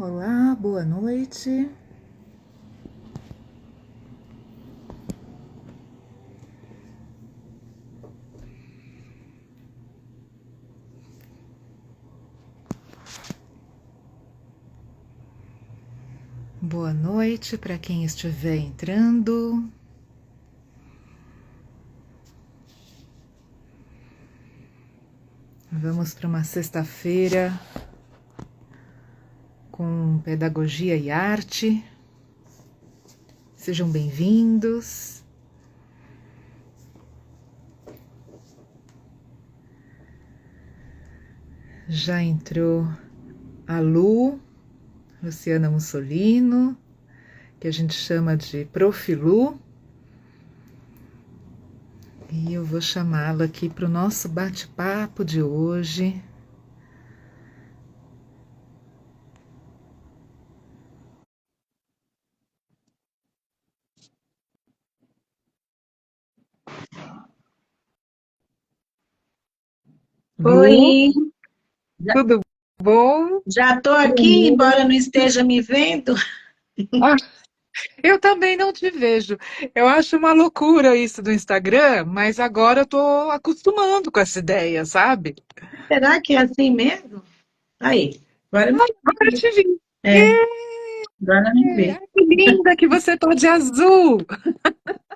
Olá, boa noite. Boa noite para quem estiver entrando. Vamos para uma sexta-feira com pedagogia e arte. Sejam bem-vindos. Já entrou a Luciana Mussolino, que a gente chama de Prof. Lu. E eu vou chamá-la aqui para o nosso bate-papo de hoje. Oi, Tudo bom? já estou aqui, embora não esteja me vendo. Ah, eu também não te vejo. Eu acho uma loucura isso do Instagram, mas agora eu tô acostumando com essa ideia, sabe? Será que é assim mesmo? Aí, agora me Agora eu vi. te vi. É, agora me vi. Ai, que linda que você tá de azul.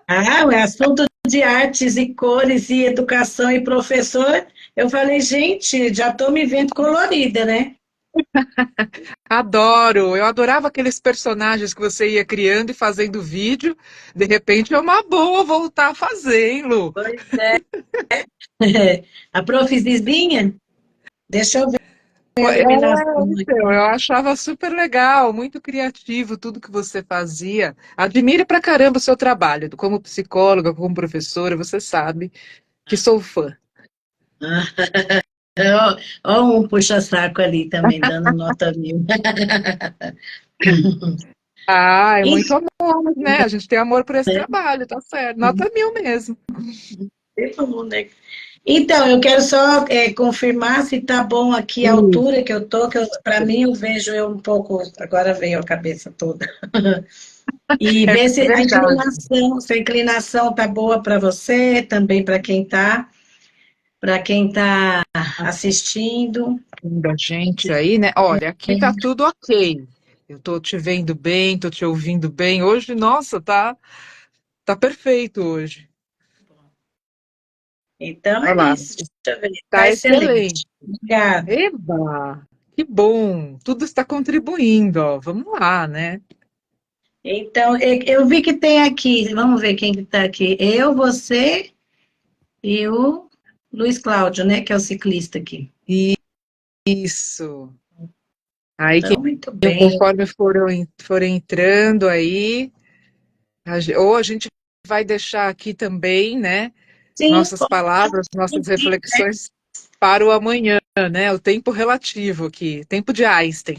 Ah, o assunto de artes e cores e educação e professor, eu falei, gente, já estou me vendo colorida, né? Adoro. Eu adorava aqueles personagens que você ia criando e fazendo vídeo. De repente é uma boa voltar a fazer, hein, Lu? Pois é. A prof. Zizinha, deixa eu ver a É, iluminação então, aqui. eu achava super legal, muito criativo tudo que você fazia. Admiro pra caramba o seu trabalho, como psicóloga, como professora, você sabe que sou fã. Ó, ó um puxa-saco ali também, dando nota 1000. Ah, é muito amor, né? A gente tem amor por esse trabalho, tá certo. Nota 1000 mesmo. Então, eu quero só confirmar se tá bom aqui a altura que eu tô, que para mim eu vejo eu um pouco, agora veio a cabeça toda. E É ver verdade. se a inclinação tá boa para você, também para quem tá assistindo. Da gente aí, né? Olha, aqui tá tudo ok. Eu tô te vendo bem, tô te ouvindo bem. Hoje, nossa, tá perfeito hoje. Então Olha é lá, isso, deixa eu ver, tá tá excelente. excelente. Obrigada. Eba! Que bom! Tudo está contribuindo, ó. Vamos lá, né? Então, eu vi que tem aqui, vamos ver quem que tá aqui. Eu, você e o Luiz Cláudio, né, que é o ciclista aqui. Isso. Aí, Então, muito bem. conforme forem entrando aí, ou a gente vai deixar aqui também, né? Sim, Nossas palavras, nossas reflexões para o amanhã, né? O tempo relativo aqui, tempo de Einstein.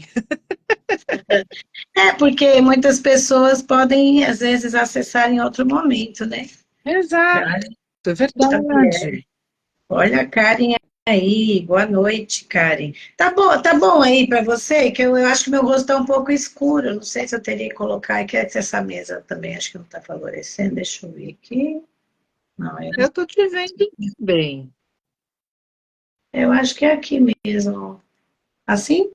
porque muitas pessoas podem, às vezes, acessar em outro momento, né? Exato, Karen é Xavier. verdade. Olha a Karen aí. Boa noite, Karen. Tá bom aí para você? Que eu acho que meu rosto está um pouco escuro. Não sei se eu teria que colocar aqui essa mesa também. Acho que não está favorecendo. Deixa eu ver aqui. Não, Eu tô te vendo bem. eu acho que é aqui mesmo. Assim?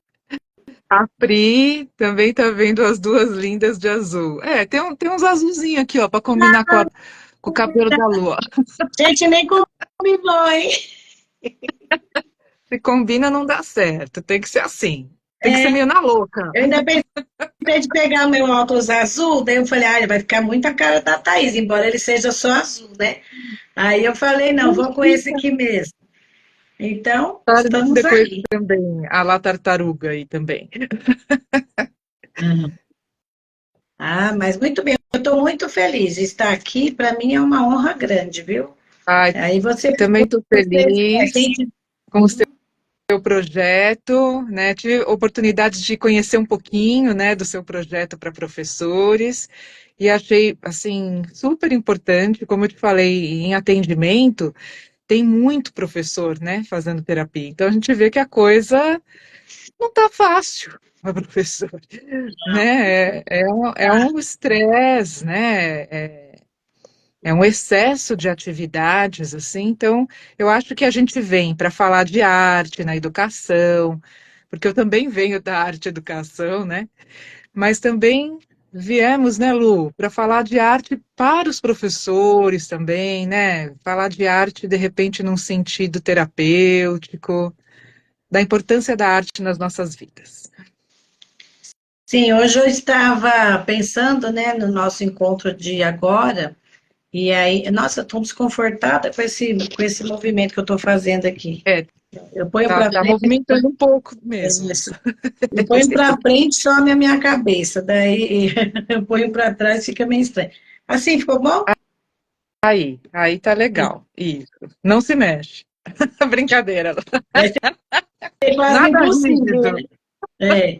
A Pri também tá vendo as duas lindas de azul. É, tem uns azulzinhos aqui, ó, para combinar com o cabelo da Lua. A gente nem combinou, hein? Se combina, não dá certo. Tem que ser assim. Tem que ser meio na louca. Eu ainda pensei de pegar meu óculos azul, daí eu falei, ah, ele vai ficar muito a cara da Thaís, embora ele seja só azul, né? Aí eu falei, não, vou com esse aqui mesmo. Então, estamos Depois aí. também a La Tartaruga aí também. Uhum. Ah, mas muito bem, eu estou muito feliz de estar aqui, para mim é uma honra grande, viu? Ai, Aí também estou feliz quem com o seu projeto, né? Tive oportunidade de conhecer um pouquinho, né, do seu projeto para professores e achei assim super importante, como eu te falei, em atendimento, tem muito professor, né, fazendo terapia. Então a gente vê que a coisa não tá fácil. uma professora, né? É um estresse, né? É um excesso de atividades, assim. Então, eu acho que a gente vem para falar de arte na educação, porque eu também venho da arte e educação, né? Mas também viemos, né, Lu, para falar de arte para os professores também, né? Falar de arte, de repente, num sentido terapêutico, da importância da arte nas nossas vidas. Sim, hoje eu estava pensando, né, no nosso encontro de agora, e aí, nossa, estou desconfortada com esse movimento que eu estou fazendo aqui. É, Eu ponho tá, para tá frente, movimentando um pouco mesmo. eu ponho para frente, some a minha cabeça, daí eu ponho para trás, fica meio estranho. Assim, ficou bom? Aí tá legal. Isso. Não se mexe. Brincadeira. Vai ser quase Nada impossível, rígido. né? É.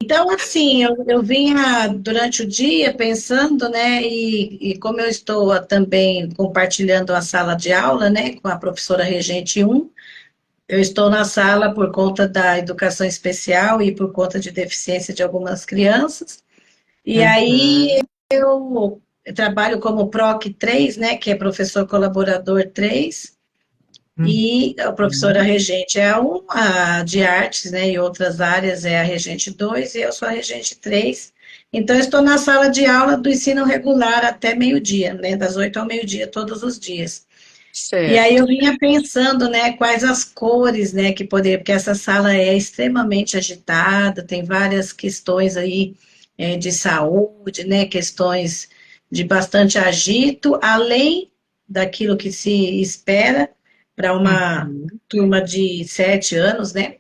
Então, assim, eu vinha durante o dia pensando, né, e como eu estou também compartilhando a sala de aula, né, com a professora Regente 1, eu estou na sala por conta da educação especial e por conta de deficiência de algumas crianças, e aí Uhum. eu trabalho como PROC 3, né, que é professor colaborador 3. E a professora Uhum. regente é um, a de artes, né, e outras áreas é a regente 2 e eu sou a regente 3. Então, eu estou na sala de aula do ensino regular até meio-dia, né, das 8 ao meio-dia, todos os dias. E aí eu Certo. vinha pensando, né, quais as cores, né, que poderia, porque essa sala é extremamente agitada, tem várias questões aí de saúde, né, questões de bastante agito, além daquilo que se espera para uma Uhum. turma de 7 anos, né?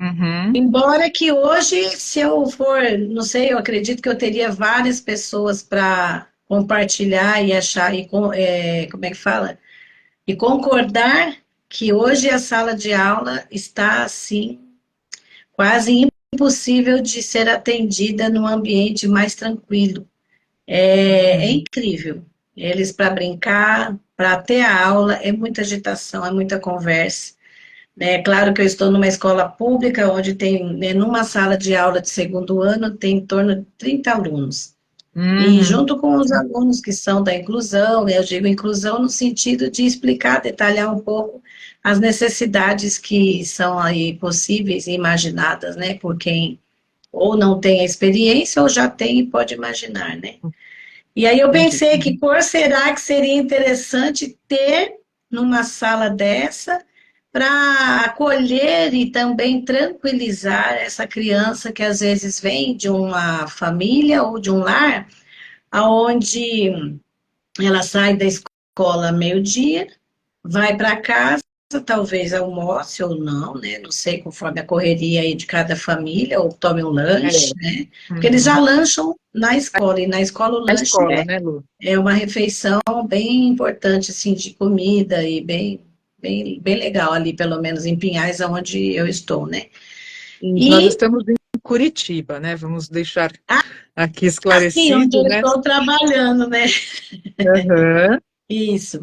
Uhum. Embora que hoje, se eu for, não sei, eu acredito que eu teria várias pessoas para compartilhar e achar, como é que fala? E concordar que hoje a sala de aula está assim, quase impossível de ser atendida num ambiente mais tranquilo. É Uhum. incrível. Eles para brincar, para ter a aula, é muita agitação, é muita conversa. É claro que eu estou numa escola pública, onde tem, né, numa sala de aula de segundo ano, tem em torno de 30 alunos. E Uhum. junto com os alunos que são da inclusão, eu digo inclusão no sentido de explicar, detalhar um pouco as necessidades que são aí possíveis e imaginadas, né, por quem ou não tem a experiência ou já tem e pode imaginar, né. E aí eu Entendi. pensei que cor será que seria interessante ter numa sala dessa para acolher e também tranquilizar essa criança que às vezes vem de uma família ou de um lar aonde ela sai da escola meio-dia, vai para casa, talvez almoce ou não, né? Não sei, conforme a correria aí de cada família, ou tome um É. lanche, né? Porque eles já Uhum. lancham na escola, e na escola o A lanche escola, né, Lu? é uma refeição bem importante, assim, de comida e bem legal ali, pelo menos em Pinhais, onde eu estou, né? E nós E, estamos em Curitiba, né? Vamos deixar aqui assim, onde esclarecido, eu né? estou trabalhando, né? Uhum. Isso,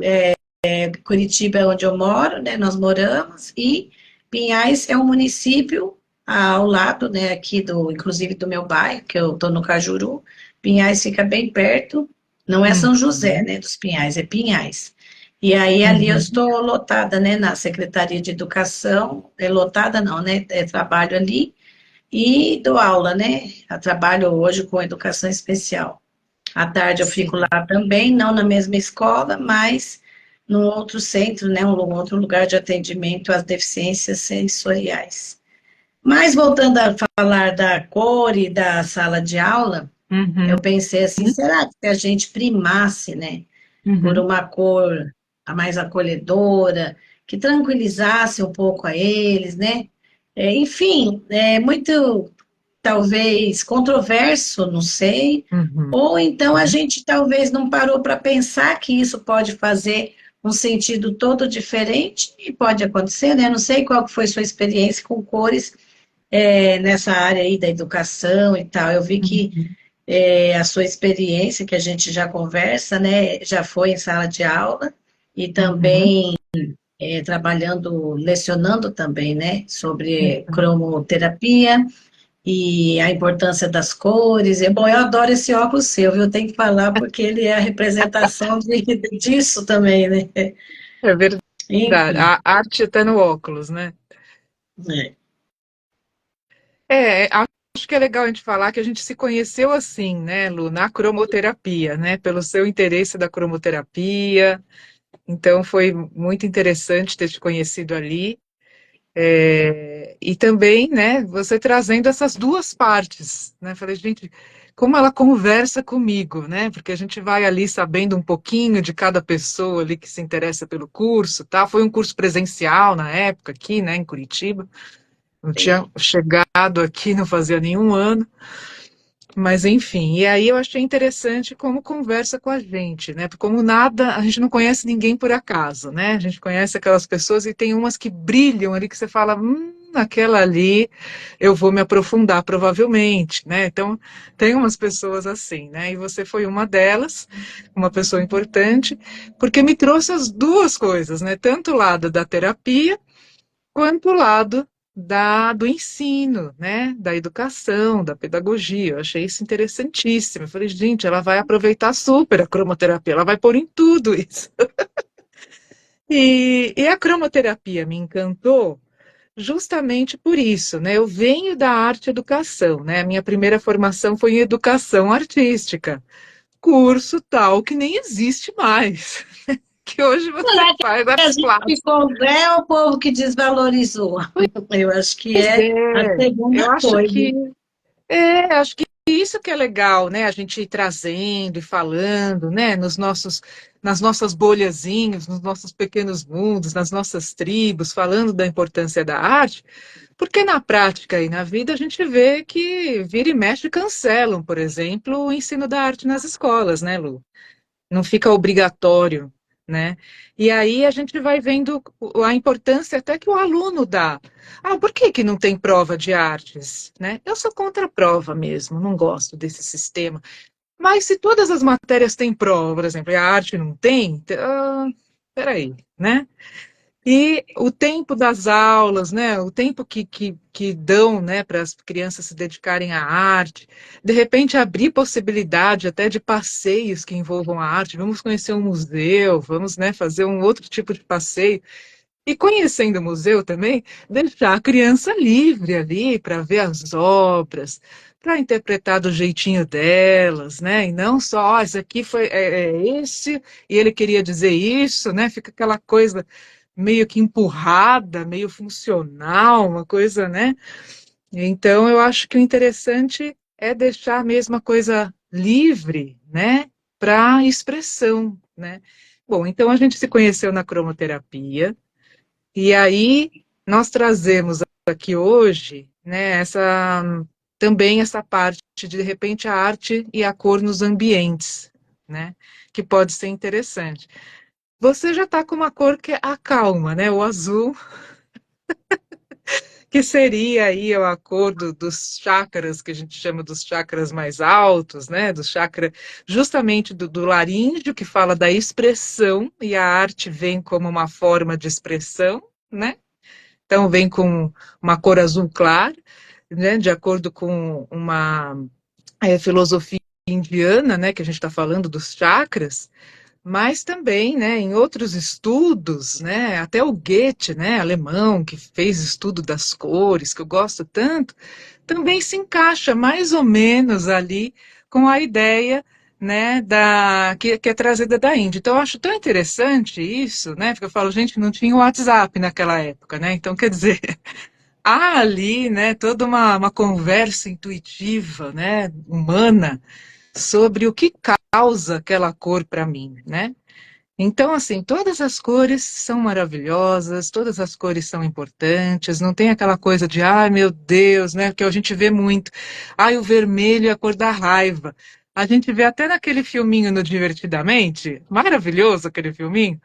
Curitiba é onde eu moro, né? Nós moramos, e Pinhais é um município ao lado, né? Aqui inclusive do meu bairro, que eu estou no Cajuru. Pinhais fica bem perto, não é São José, Uhum. né? Dos Pinhais, é Pinhais. E aí ali eu Uhum. estou lotada, né? Na Secretaria de Educação, é lotada não, né? Trabalho ali e dou aula, né? Eu trabalho hoje com educação especial. À tarde eu fico Sim. lá também, não na mesma escola, mas num outro centro, né, um outro lugar de atendimento às deficiências sensoriais. Mas voltando a falar da cor e da sala de aula, Uhum. eu pensei assim, será que se a gente primasse, né, por Uhum. uma cor a mais acolhedora, que tranquilizasse um pouco a eles, né? Enfim, é muito talvez controverso, não sei, Uhum. ou então a gente talvez não parou para pensar que isso pode fazer um sentido todo diferente e pode acontecer, né? Não sei qual que foi sua experiência com cores nessa área aí da educação e tal. Eu vi que Uhum. a sua experiência, que a gente já conversa, né, já foi em sala de aula e Uhum. também trabalhando, lecionando também, né, sobre Uhum. cromoterapia e a importância das cores. E, bom, eu adoro esse óculos seu, viu? Eu tenho que falar porque ele é a representação disso também, né? É verdade. Enfim, A arte está no óculos, né? é. Acho que é legal a gente falar que a gente se conheceu assim, né, Lu, na cromoterapia, né? Pelo seu interesse da cromoterapia. Então foi muito interessante ter te conhecido ali. E também, né, você trazendo essas duas partes, né? Falei, gente, como ela conversa comigo, né? Porque a gente vai ali sabendo um pouquinho de cada pessoa ali que se interessa pelo curso, tá? Foi um curso presencial na época aqui, né, em Curitiba. Eu tinha chegado aqui, não fazia nenhum ano. Mas enfim, e aí eu achei interessante como conversa com a gente, né? Porque como nada, a gente não conhece ninguém por acaso, né? A gente conhece aquelas pessoas e tem umas que brilham ali que você fala, aquela ali eu vou me aprofundar provavelmente, né? Então tem umas pessoas assim, né? E você foi uma delas, uma pessoa importante, porque me trouxe as duas coisas, né? Tanto o lado da terapia quanto o lado do ensino, né, da educação, da pedagogia. Eu achei isso interessantíssimo. Eu falei, gente, ela vai aproveitar super a cromoterapia, ela vai pôr em tudo isso. E a cromoterapia me encantou justamente por isso, né? Eu venho da arte e educação, né? A minha primeira formação foi em educação artística, curso tal que nem existe mais, que hoje você Será que faz a artes gente plásticas. ficou velho ou o povo que desvalorizou? Eu acho que Pois é a é, segunda eu acho coisa. que acho que isso que é legal, né? A gente ir trazendo e falando, né? Nas nossas bolhazinhas, nos nossos pequenos mundos, nas nossas tribos, falando da importância da arte, porque na prática e na vida a gente vê que vira e mexe cancelam, por exemplo, o ensino da arte nas escolas, né, Lu? Não fica obrigatório, né? E aí a gente vai vendo a importância até que o aluno dá. Ah, por que que não tem prova de artes, né? Eu sou contra a prova mesmo, não gosto desse sistema. Mas se todas as matérias têm prova, por exemplo, e a arte não tem, peraí, né? E o tempo das aulas, né? O tempo que dão, né, para as crianças se dedicarem à arte, de repente abrir possibilidade até de passeios que envolvam a arte. Vamos conhecer um museu, vamos, né, fazer um outro tipo de passeio. E conhecendo o museu também, deixar a criança livre ali para ver as obras, para interpretar do jeitinho delas, né? E não só, esse aqui foi esse, e ele queria dizer isso, né? Fica aquela coisa meio que empurrada, meio funcional, uma coisa, né? Então, eu acho que o interessante é deixar mesmo a coisa livre, né? Para expressão, né? Bom, então a gente se conheceu na cromoterapia. E aí nós trazemos aqui hoje, né, também essa parte de repente a arte e a cor nos ambientes, né, que pode ser interessante. Você já está com uma cor que acalma, né, o azul, que seria aí a cor dos chakras, que a gente chama dos chakras mais altos, né, do chakra justamente do laríngeo, que fala da expressão, e a arte vem como uma forma de expressão, né? Então, vem com uma cor azul claro, né, de acordo com uma filosofia indiana, né, que a gente está falando dos chakras, mas também, né, em outros estudos, né, até o Goethe, né, alemão, que fez estudo das cores, que eu gosto tanto, também se encaixa mais ou menos ali com a ideia, né, que é trazida da Índia. Então, eu acho tão interessante isso, né, porque eu falo, gente, não tinha o WhatsApp naquela época, né, então, quer dizer, há ali, né, toda uma conversa intuitiva, né, humana, sobre o que causa aquela cor para mim, né? Então, assim, todas as cores são maravilhosas, todas as cores são importantes, não tem aquela coisa de, ai meu Deus, né? Que a gente vê muito. Ai, o vermelho é a cor da raiva. A gente vê até naquele filminho no Divertidamente, maravilhoso aquele filminho,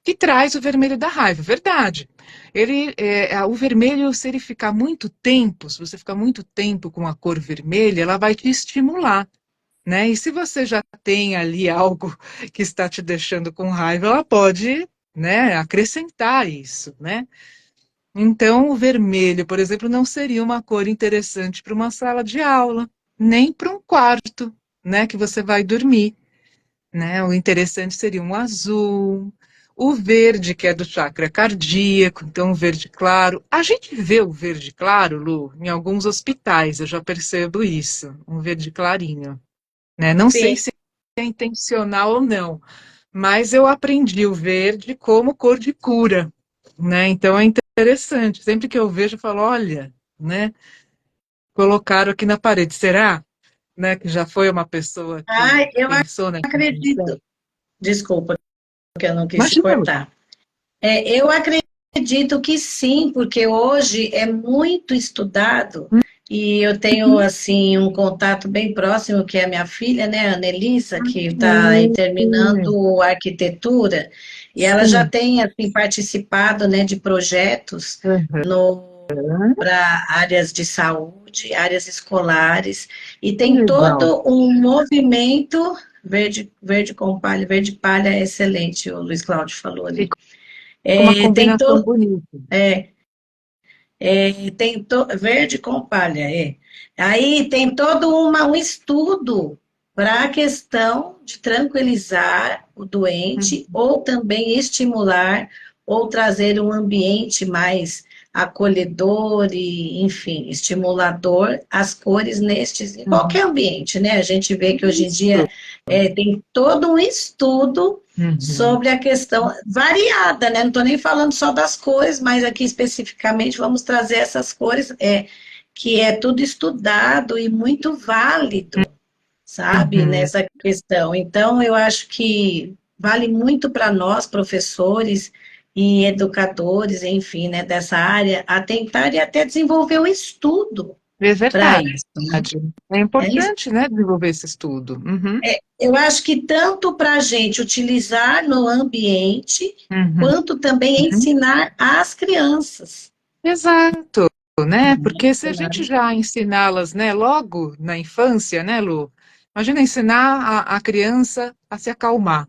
que traz o vermelho da raiva, verdade. O vermelho, se ele ficar muito tempo, se você ficar muito tempo com a cor vermelha, ela vai te estimular, né? E se você já tem ali algo que está te deixando com raiva, ela pode, né, acrescentar isso, né? Então, o vermelho, por exemplo, não seria uma cor interessante para uma sala de aula, nem para um quarto, né, que você vai dormir, né? O interessante seria um azul, o verde, que é do chakra cardíaco, então o verde claro. A gente vê o verde claro, Lu, em alguns hospitais, eu já percebo isso, um verde clarinho, né? Não sei Sim. se é intencional ou não, mas eu aprendi o verde como cor de cura, né? Então é interessante. Sempre que eu vejo, eu falo, olha, né? Colocaram aqui na parede. Será, né, que já foi uma pessoa que Ai, eu pensou nessa intenção? acredito. Desculpa, que eu não quis te Imagina, Lu. cortar. Eu acredito que sim, porque hoje é muito estudado e eu tenho Uhum. assim um contato bem próximo que é a minha filha, né, a Anelisa, que está Hum, terminando arquitetura e ela já sim. tem assim participado, né, de projetos Uhum. para áreas de saúde, áreas escolares e Que tem legal. todo um movimento verde palha é excelente, o Luiz Cláudio falou ali. Fica uma Tem combinação todo bonita. verde com palha, é. Aí tem todo um estudo para a questão de tranquilizar o doente Uhum. ou também estimular ou trazer um ambiente mais acolhedor e, enfim, estimulador as cores nestes, em Uhum. qualquer ambiente, né? A gente vê que hoje em Isso. dia tem todo um estudo Uhum. sobre a questão variada, né? Não estou nem falando só das cores, mas aqui especificamente vamos trazer essas cores, que é tudo estudado e muito válido, sabe, Uhum. nessa questão. Então, eu acho que vale muito para nós, professores e educadores, enfim, né, dessa área, a tentar e até desenvolver o estudo É para verdade. isso. É É isso. importante, né, desenvolver esse estudo. Uhum. Eu acho que tanto para a gente utilizar no ambiente, Uhum. quanto também Uhum. ensinar às crianças. Exato, né? Porque se a Ensinar. gente já ensiná-las, né, logo na infância, né, Lu? Imagina ensinar a criança a se acalmar.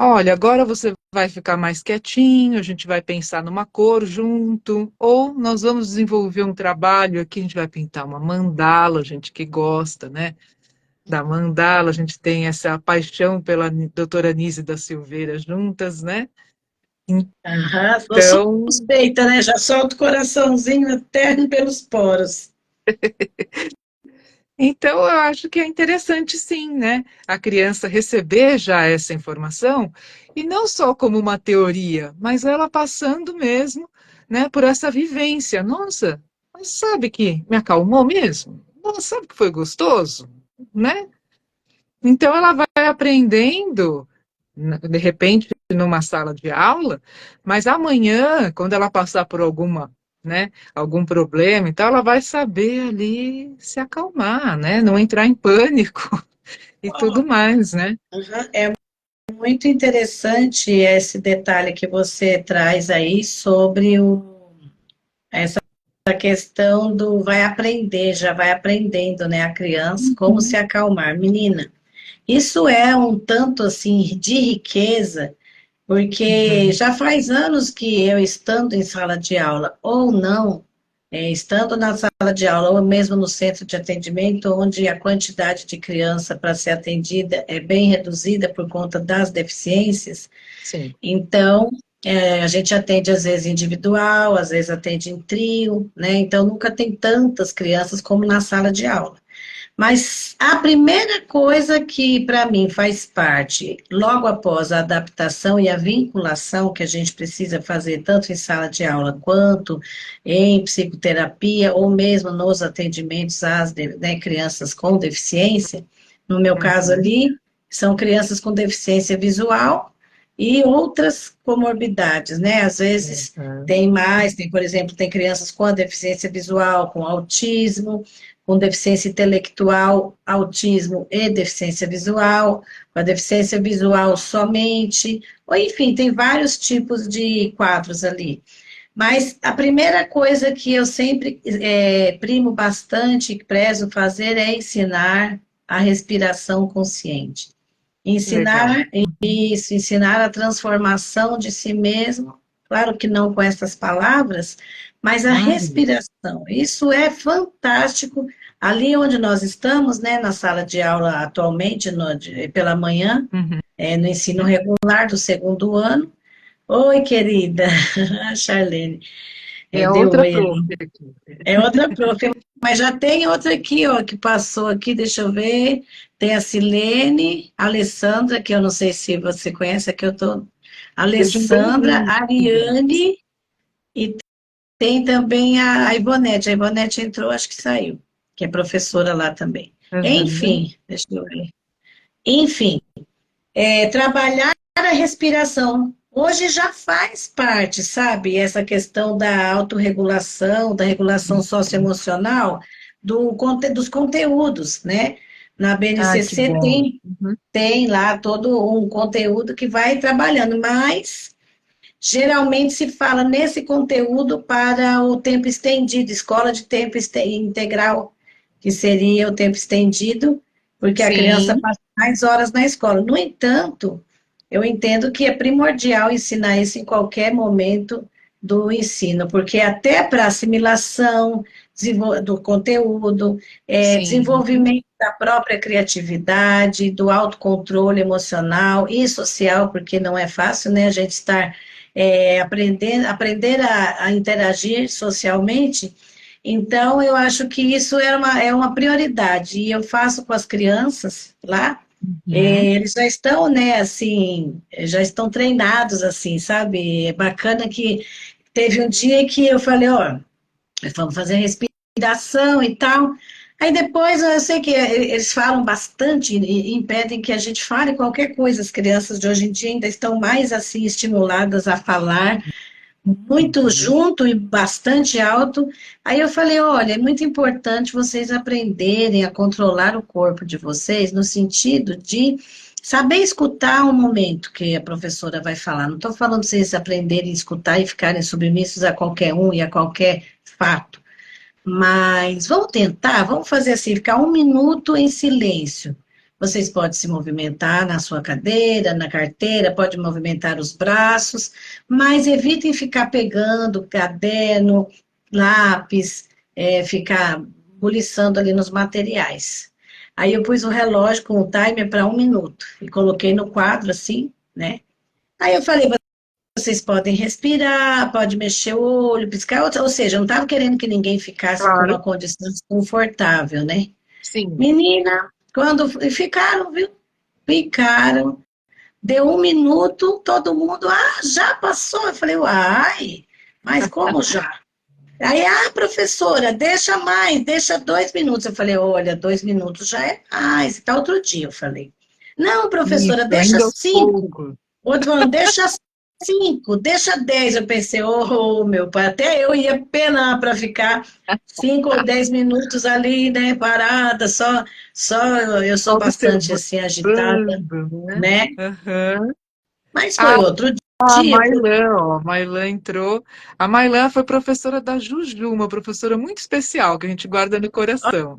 Olha, agora você vai ficar mais quietinho, a gente vai pensar numa cor junto, ou nós vamos desenvolver um trabalho aqui, a gente vai pintar uma mandala, gente que gosta, né? Da mandala, a gente tem essa paixão pela doutora Nise da Silveira juntas, né? Aham, sou Então, suspeita, né? Já solto o coraçãozinho até pelos poros. Então, eu acho que é interessante, sim, né? A criança receber já essa informação, e não só como uma teoria, mas ela passando mesmo, né, por essa vivência. Nossa, mas sabe que me acalmou mesmo? Nossa, sabe que foi gostoso? Né? Então, ela vai aprendendo, de repente, numa sala de aula, mas amanhã, quando ela passar por alguma, né, algum problema e tal, ela vai saber ali se acalmar, né, não entrar em pânico e tudo mais, né? Aham, é muito interessante esse detalhe que você traz aí sobre essa questão do vai aprender, já vai aprendendo, né, a criança, como se Uhum. acalmar. Menina, isso é um tanto assim de riqueza. Porque Uhum. já faz anos que eu, estando em sala de aula ou não, estando na sala de aula ou mesmo no centro de atendimento, onde a quantidade de criança para ser atendida é bem reduzida por conta das deficiências, Sim, então a gente atende às vezes individual, às vezes atende em trio, né? Então nunca tem tantas crianças como na sala de aula. Mas a primeira coisa que para mim faz parte, logo após a adaptação e a vinculação que a gente precisa fazer, tanto em sala de aula quanto em psicoterapia, ou mesmo nos atendimentos às né, crianças com deficiência, no meu caso uhum. ali, são crianças com deficiência visual e outras comorbidades, né? Às vezes Uhum. tem mais, tem, por exemplo, tem crianças com a deficiência visual, com autismo, com deficiência intelectual, autismo e deficiência visual, com a deficiência visual somente, ou enfim, tem vários tipos de quadros ali. Mas a primeira coisa que eu sempre primo bastante, prezo fazer, é ensinar a respiração consciente. Que legal. Ensinar Uhum. isso, ensinar a transformação de si mesmo claro que não com essas palavras, mas a Maravilha. respiração. Isso é fantástico. Ali onde nós estamos, né, na sala de aula atualmente, pela manhã, Uhum. no ensino regular do segundo ano. Oi, querida, a Charlene, É deu outra oi prof ali. aqui. É outra prof, mas já tem outra aqui, ó, que passou aqui, deixa eu ver. Tem a Silene, a Alessandra, que eu não sei se você conhece, aqui eu tô. Sejam Alessandra, bem-vindos. Ariane e tem também a Ivonete. A Ivonete entrou, acho que saiu, que é professora lá também. Uhum. Enfim, deixa eu ver. Enfim, trabalhar a respiração. Hoje já faz parte, sabe, essa questão da autorregulação, da regulação socioemocional, dos conteúdos, né? Na Ai, que BNCC bom. Uhum. tem lá todo um conteúdo que vai trabalhando, mas geralmente se fala nesse conteúdo para o tempo estendido, escola de tempo integral, que seria o tempo estendido, porque a criança Sim, passa mais horas na escola. No entanto, eu entendo que é primordial ensinar isso em qualquer momento do ensino, porque até para assimilação do conteúdo, sim, desenvolvimento da própria criatividade, do autocontrole emocional e social, porque não é fácil, né, a gente estar aprender a interagir socialmente. Então, eu acho que isso é uma prioridade, e eu faço com as crianças lá, uhum. eles já estão, né, assim, já estão treinados, assim, sabe? É bacana que teve um dia que eu falei, ó, vamos fazer respiração e tal. Aí depois, eu sei que eles falam bastante e impedem que a gente fale qualquer coisa. As crianças de hoje em dia ainda estão mais assim estimuladas a falar muito Uhum. junto e bastante alto. Aí eu falei, olha, é muito importante vocês aprenderem a controlar o corpo de vocês no sentido de saber escutar o momento que a professora vai falar. Não estou falando para vocês aprenderem a escutar e ficarem submissos a qualquer um e a qualquer fato. Mas vamos tentar, vamos fazer assim, ficar um minuto em silêncio. Vocês podem se movimentar na sua cadeira, na carteira, pode movimentar os braços, mas evitem ficar pegando caderno, lápis, ficar buliçando ali nos materiais. Aí eu pus o relógio com o timer para um minuto e coloquei no quadro assim, né? Aí eu falei, vocês podem respirar, pode mexer o olho, piscar, ou seja, eu não estava querendo que ninguém ficasse com Claro, uma condição desconfortável, né? sim. Menina, quando ficaram, viu? Ficaram. Deu um minuto, todo mundo, já passou. Eu falei, uai, mas como já? Aí, professora, deixa mais, deixa 2 minutos. Eu falei, olha, 2 minutos já é mais. E tá outro dia, eu falei. Não, professora, Isso, deixa ainda aos 5. poucos. Outro falando, deixa 5, deixa 10. Eu pensei, meu pai, até eu ia penar para ficar 5 ou 10 minutos ali, né, parada, só eu sou bastante Observando, assim agitada, né? né? Aham. Mas Ah, foi outro a dia. Mailã, ó, a Mailã entrou. A Mailã foi professora da Juju, uma professora muito especial que a gente guarda no coração.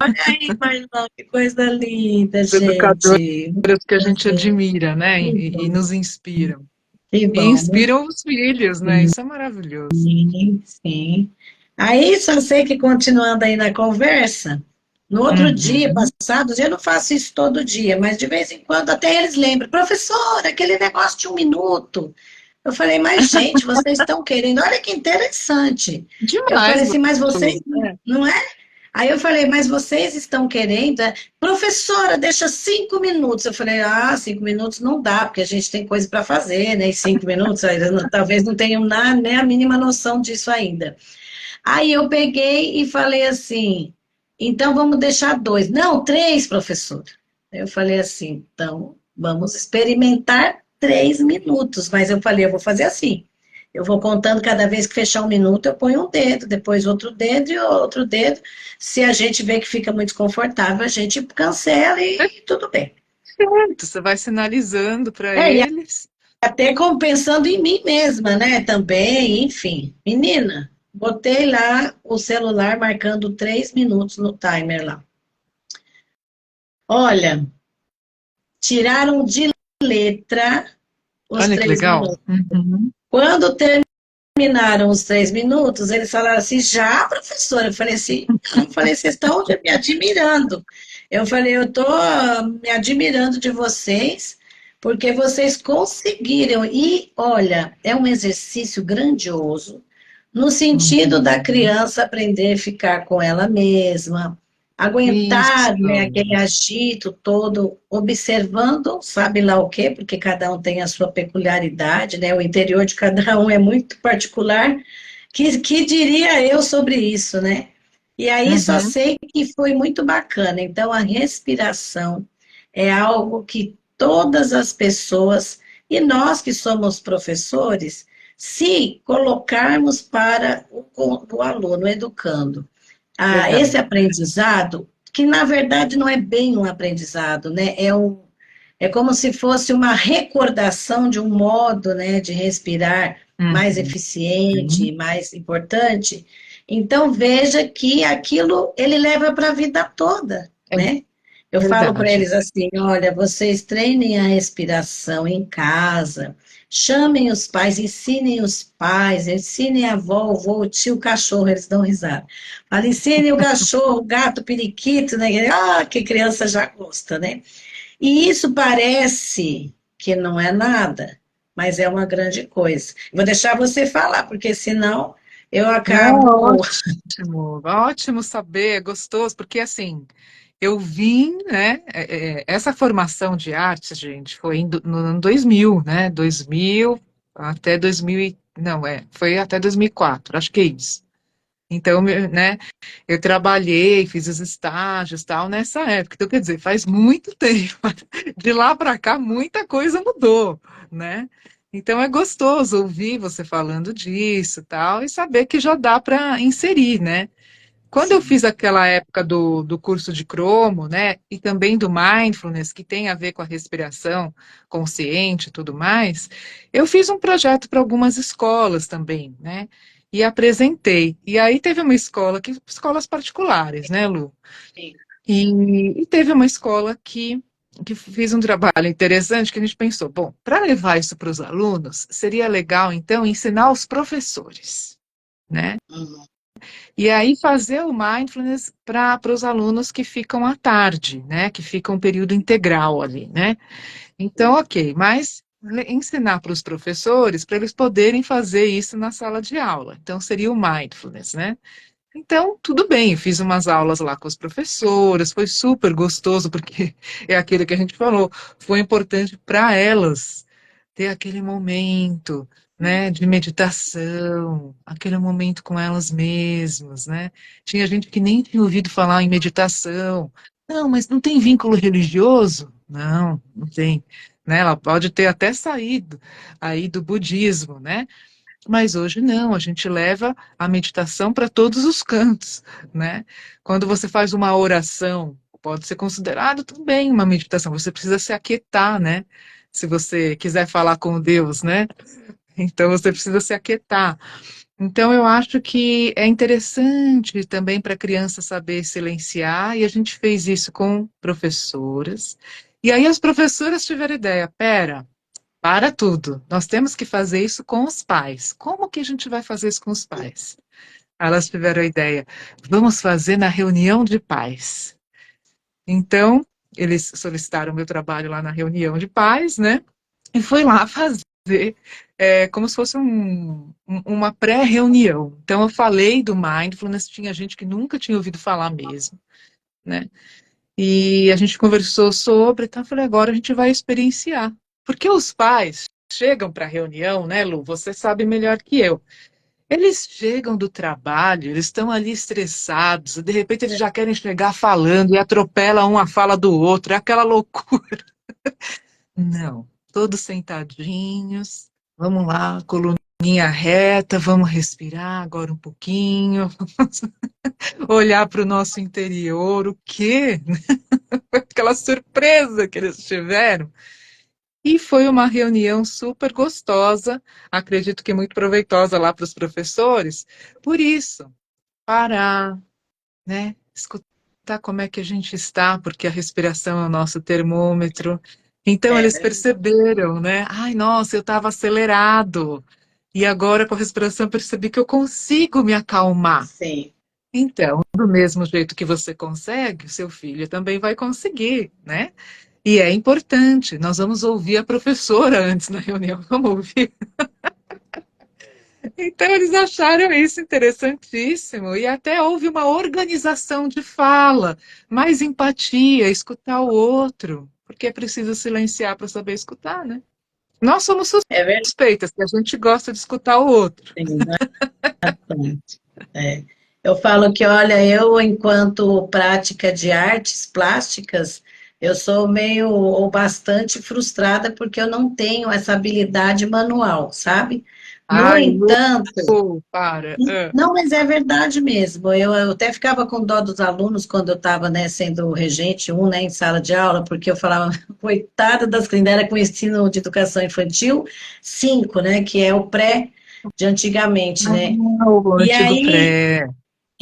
Olha aí, Marilão, que coisa linda, Educadoras gente. que a gente Prazer. admira, né? Que E bom, nos inspiram. que E bom, muito inspiram os filhos, né? Isso é maravilhoso. bem, sim. Aí só sei que continuando aí na conversa, no outro dia, Uhum. passado, eu não faço isso todo dia, mas de vez em quando até eles lembram, professora, aquele negócio de um minuto. Eu falei, mas gente, vocês estão querendo, olha que interessante. Eu Demais, falei assim, mas vocês, Lu. É. não é? Aí eu falei, mas vocês estão querendo, professora, deixa 5 minutos. Eu falei, 5 minutos não dá, porque a gente tem coisa para fazer, né? Em 5 minutos, aí talvez não tenham nem a mínima noção disso ainda. Aí eu peguei e falei assim, então vamos deixar 2. Não, 3, professor. Eu falei assim, então vamos experimentar 3 minutos. Mas eu falei, eu vou fazer assim. Eu vou contando cada vez que fechar um minuto, eu ponho um dedo, depois outro dedo e outro dedo. Se a gente vê que fica muito desconfortável, a gente cancela e tudo bem. Perfeito, você vai sinalizando para E eles. até pensando em mim mesma, né? Também, enfim. Menina, botei lá o celular marcando 3 minutos no timer lá. Olha, tiraram de letra os Olha que três legal. minutos. Uhum. Quando terminaram os 3 minutos, eles falaram assim, já, professora? Eu falei assim, não, eu falei, vocês estão me admirando. Eu falei, eu estou me admirando de vocês, porque vocês conseguiram. E, olha, é um exercício grandioso, no sentido da Uhum. criança aprender a ficar com ela mesma, Isso. aguentar, né, aquele agito todo, observando, sabe lá o quê, porque cada um tem a sua peculiaridade, né, o interior de cada um é muito particular, que diria eu sobre isso, né? E aí só Uhum. sei que foi muito bacana. Então, a respiração é algo que todas as pessoas, e nós que somos professores, se colocarmos para o aluno, educando, esse Verdade. aprendizado, que na verdade não é bem um aprendizado, né? É como se fosse uma recordação de um modo, né, de respirar mais Uhum. eficiente e mais importante. Então veja que aquilo ele leva para a vida toda, É né? Eu falo para verdade. eles assim, olha, vocês treinem a respiração em casa, chamem os pais, ensinem a avó, o avô, o tio, o cachorro, eles dão risada. Fala, ensinem o cachorro, o gato, o periquito, né? Ah, que criança já gosta, né? E isso parece que não é nada, mas é uma grande coisa. Vou deixar você falar, porque senão eu Não, acabo. ótimo, ótimo saber, é gostoso, porque assim, eu vim, né, essa formação de artes, gente, foi no ano 2000, né, 2000 até 2000, não, foi até 2004, acho que é isso. Então, né, eu trabalhei, fiz os estágios, tal, nessa época. Então, quer dizer, faz muito tempo. De lá para cá, muita coisa mudou, né? Então, é gostoso ouvir você falando disso, tal, e saber que já dá para inserir, né? Quando eu Sim. fiz aquela época do curso de cromo, né, e também do mindfulness, que tem a ver com a respiração consciente e tudo mais, eu fiz um projeto para algumas escolas também, né, e apresentei. E aí teve uma escola, escolas particulares, né, Lu? E teve uma escola que fez um trabalho interessante que a gente pensou, bom, para levar isso para os alunos, seria legal, então, ensinar os professores, né? Uhum. E aí fazer o mindfulness para os alunos que ficam à tarde, né? Que ficam um período integral ali, né? Então, ok, mas ensinar para os professores para eles poderem fazer isso na sala de aula. Então, seria o mindfulness, né? Então, tudo bem, fiz umas aulas lá com os professores, foi super gostoso, porque é aquilo que a gente falou, foi importante para elas ter aquele momento, né, de meditação, aquele momento com elas mesmas, né? Tinha gente que nem tinha ouvido falar em meditação. Não, mas não tem vínculo religioso? Não, não tem. Né? Ela pode ter até saído aí do budismo, né? Mas hoje não, a gente leva a meditação para todos os cantos, né? Quando você faz uma oração, pode ser considerado também uma meditação. Você precisa se aquietar, né? Se você quiser falar com Deus, né? Então você precisa se aquietar. Então eu acho que é interessante também para a criança saber silenciar, e a gente fez isso com professoras. E aí as professoras tiveram ideia, pera, para tudo. Nós temos que fazer isso com os pais. Como que a gente vai fazer isso com os pais? Elas tiveram a ideia. Vamos fazer na reunião de pais. Então, eles solicitaram meu trabalho lá na reunião de pais, né? E fui lá fazer como se fosse uma pré-reunião. Então, eu falei do mindfulness, tinha gente que nunca tinha ouvido falar mesmo, né? E a gente conversou sobre, então eu falei, agora a gente vai experienciar. Porque os pais chegam para a reunião, né, Lu? Você sabe melhor que eu. Eles chegam do trabalho, eles estão ali estressados, de repente eles já querem chegar falando e atropela um a fala do outro, é aquela loucura. Não, todos sentadinhos, vamos lá, coluninha reta, vamos respirar agora um pouquinho, olhar para o nosso interior, o quê? Aquela surpresa que eles tiveram. E foi uma reunião super gostosa, acredito que muito proveitosa lá para os professores. Por isso, parar, né? Escutar como é que a gente está, porque a respiração é o nosso termômetro. Então É eles verdade. perceberam, né? Ai, nossa, eu estava acelerado. E agora, com a respiração, eu percebi que eu consigo me acalmar. Sim. Então, do mesmo jeito que você consegue, o seu filho também vai conseguir, né? E é importante, nós vamos ouvir a professora antes na reunião, vamos ouvir. Então, eles acharam isso interessantíssimo e até houve uma organização de fala, mais empatia, escutar o outro, porque é preciso silenciar para saber escutar, né? Nós somos É verdade. suspeitas, que a gente gosta de escutar o outro. É. Eu falo que, olha, eu, enquanto prática de artes plásticas, eu sou meio ou bastante frustrada porque eu não tenho essa habilidade manual, sabe? No Ai, entanto, Lu, para. não, mas é verdade mesmo. Eu até ficava com dó dos alunos quando eu estava, né, sendo regente, né, em sala de aula, porque eu falava, coitada das crianças, era com ensino de educação infantil 5, né, que é o pré de antigamente, né? Ah, o E antigo aí pré.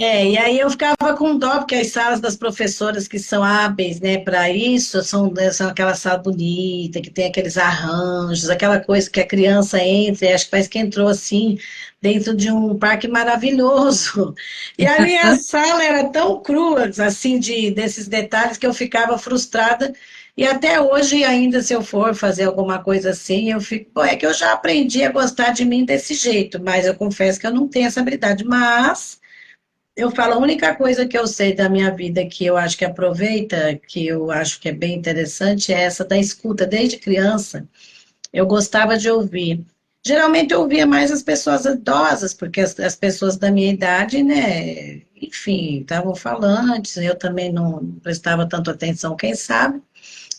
e aí eu ficava com dó, porque as salas das professoras que são hábeis, né, para isso, são aquela sala bonita, que tem aqueles arranjos, aquela coisa que a criança entra, e acho que parece que entrou assim, dentro de um parque maravilhoso. E a minha sala era tão crua, assim, desses detalhes, que eu ficava frustrada. E até hoje, ainda, se eu for fazer alguma coisa assim, eu fico, pô, é que eu já aprendi a gostar de mim desse jeito, mas eu confesso que eu não tenho essa habilidade. Mas eu falo, a única coisa que eu sei da minha vida que eu acho que aproveita, que eu acho que é bem interessante, é essa da escuta. Desde criança, eu gostava de ouvir. Geralmente eu ouvia mais as pessoas idosas, porque as pessoas da minha idade, né, enfim, estavam falantes, eu também não prestava tanto atenção, quem sabe,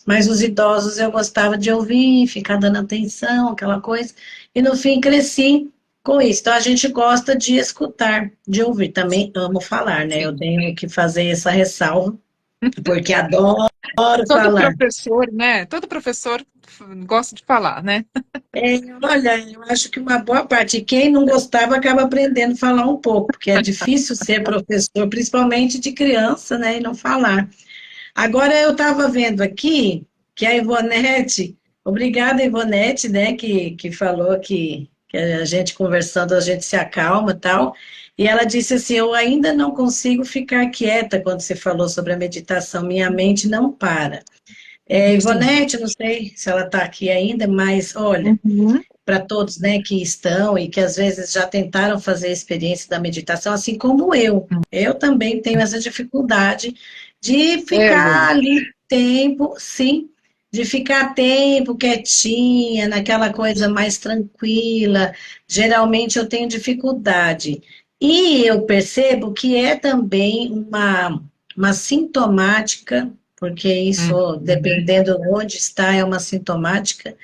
mas os idosos eu gostava de ouvir, ficar dando atenção, aquela coisa, e no fim cresci com isso. Então a gente gosta de escutar, de ouvir. Também amo falar, né? Eu Sim. tenho que fazer essa ressalva, porque adoro Todo falar. professor, né? Todo professor gosta de falar, né? É, olha, eu acho que uma boa parte, quem não gostava acaba aprendendo a falar um pouco, porque é difícil ser professor, principalmente de criança, né, e não falar. Agora eu estava vendo aqui que a Ivonete, obrigada Ivonete, né, que falou que a gente conversando, a gente se acalma e tal, e ela disse assim, eu ainda não consigo ficar quieta quando você falou sobre a meditação, minha mente não para. Sim. Ivonete, não sei se ela está aqui ainda, mas olha, Uhum. para todos, né, que estão e que às vezes já tentaram fazer a experiência da meditação, assim como eu também tenho essa dificuldade de É, ficar Lu. ali tempo, sim, de ficar tempo quietinha, naquela coisa mais tranquila. Geralmente eu tenho dificuldade. E eu percebo que é também uma sintomática, porque isso, Uhum. dependendo onde está, é uma sintomática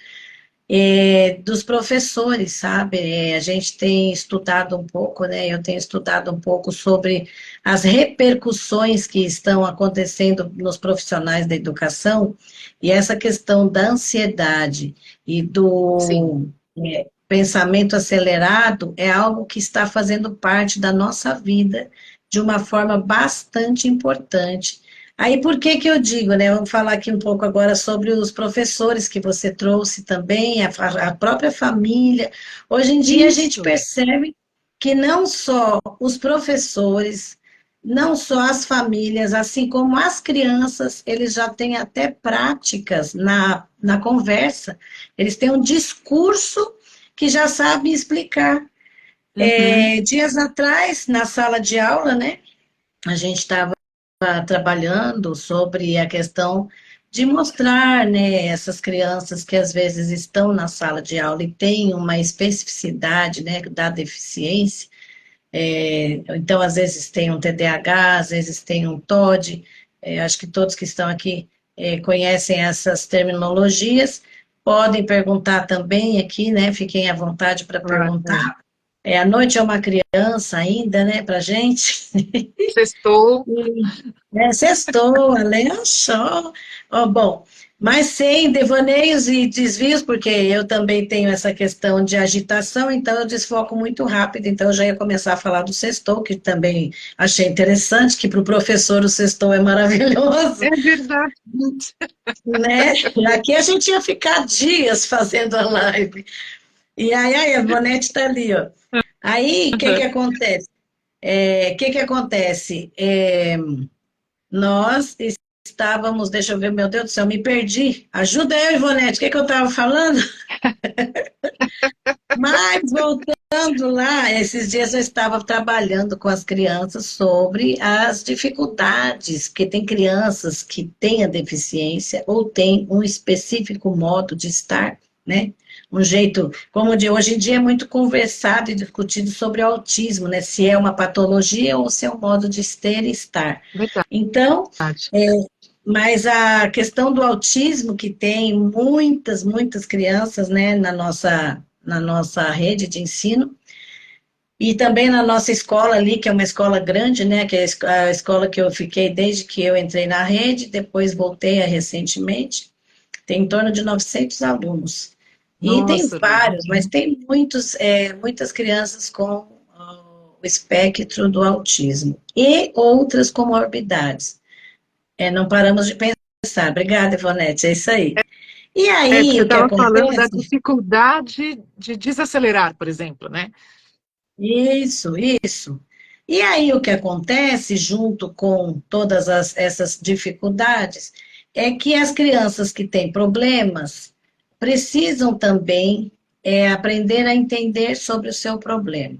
dos professores, sabe? A gente tem estudado um pouco, né? Eu tenho estudado um pouco sobre as repercussões que estão acontecendo nos profissionais da educação e essa questão da ansiedade e Sim. do pensamento acelerado é algo que está fazendo parte da nossa vida de uma forma bastante importante. Aí, por que que eu digo, né? Vamos falar aqui um pouco agora sobre os professores que você trouxe também, a própria família. Hoje em dia, a gente Isso. percebe que não só os professores, não só as famílias, assim como as crianças, eles já têm até práticas na conversa. Eles têm um discurso que já sabem explicar. Uhum. Dias atrás, na sala de aula, né? A gente estava trabalhando sobre a questão de mostrar, né, essas crianças que às vezes estão na sala de aula e têm uma especificidade, né, da deficiência, então às vezes tem um TDAH, às vezes tem um TOD, acho que todos que estão aqui conhecem essas terminologias, podem perguntar também aqui, né, fiquem à vontade para Claro. perguntar. A noite é uma criança ainda, né, para gente. Sextou. Sextou, olha só. Ó, bom, mas sem devaneios e desvios, porque eu também tenho essa questão de agitação, então eu desfoco muito rápido, então eu já ia começar a falar do sextou, que também achei interessante, que para o professor o sextou é maravilhoso, É verdade. né? Aqui a gente ia ficar dias fazendo a live. E aí, a Ivonete está ali, ó. Aí, o que que acontece? Que acontece? Nós estávamos, deixa eu ver, meu Deus do céu, me perdi. Ajuda eu, Ivonete, o que que eu estava falando? Mas voltando lá, esses dias eu estava trabalhando com as crianças sobre as dificuldades, porque tem crianças que têm a deficiência ou têm um específico modo de estar, né? Um jeito, como de hoje em dia é muito conversado e discutido sobre o autismo, né? Se é uma patologia ou se é um modo de ser e estar. Verdade. Então, mas a questão do autismo, que tem muitas crianças, né, na nossa rede de ensino, e também na nossa escola ali, que é uma escola grande, né, que é a escola que eu fiquei desde que eu entrei na rede, depois voltei recentemente, tem em torno de 900 alunos. E tem Nossa, vários, mas tem muitas crianças com o espectro do autismo e outras comorbidades. Não paramos de pensar. Obrigada, Ivonete, é isso aí. E porque aí, você o que estava falando da acontece? dificuldade de desacelerar, por exemplo, né? Isso. E aí, o que acontece, junto com todas essas dificuldades, é que as crianças que têm problemas precisam também aprender a entender sobre o seu problema.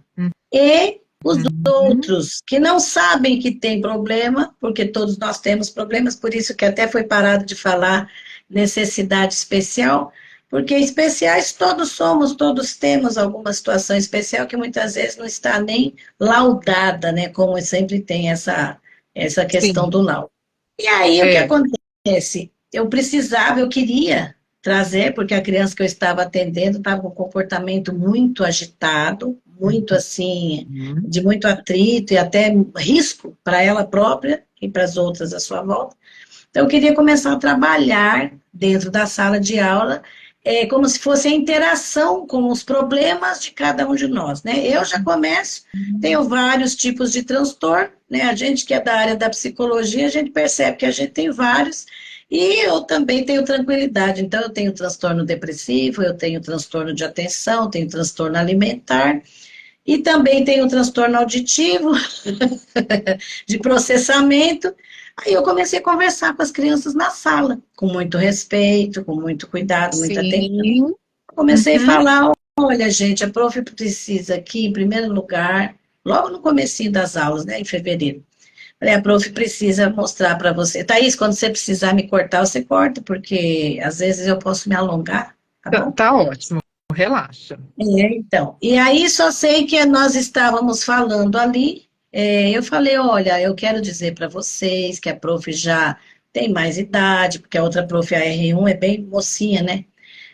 E os Uhum. outros que não sabem que tem problema, porque todos nós temos problemas, por isso que até foi parado de falar necessidade especial, porque especiais todos somos, todos temos alguma situação especial que muitas vezes não está nem laudada, né? Como sempre tem essa questão Sim, do laudo. E aí o que é. acontece? Eu queria trazer, porque a criança que eu estava atendendo estava com um comportamento muito agitado, muito assim, Uhum. de muito atrito e até risco para ela própria e para as outras à sua volta. Então, eu queria começar a trabalhar dentro da sala de aula, como se fosse a interação com os problemas de cada um de nós, né? Eu já começo, tenho vários tipos de transtorno, né? A gente que é da área da psicologia, a gente percebe que a gente tem vários, e eu também tenho tranquilidade. Então, eu tenho transtorno depressivo, eu tenho transtorno de atenção, tenho transtorno alimentar, e também tenho transtorno auditivo, de processamento. Aí eu comecei a conversar com as crianças na sala, com muito respeito, com muito cuidado, muita atenção. Sim. Comecei a Uhum. falar, olha, gente, a prof precisa aqui, em primeiro lugar, logo no comecinho das aulas, né, em fevereiro. Falei, a prof precisa mostrar para você. Thaís, quando você precisar me cortar, você corta, porque às vezes eu posso me alongar, tá Tá, bom? tá ótimo, relaxa. Então, e aí só sei que nós estávamos falando ali, eu falei, olha, eu quero dizer para vocês que a prof já tem mais idade, porque a outra prof, a R1, é bem mocinha, né?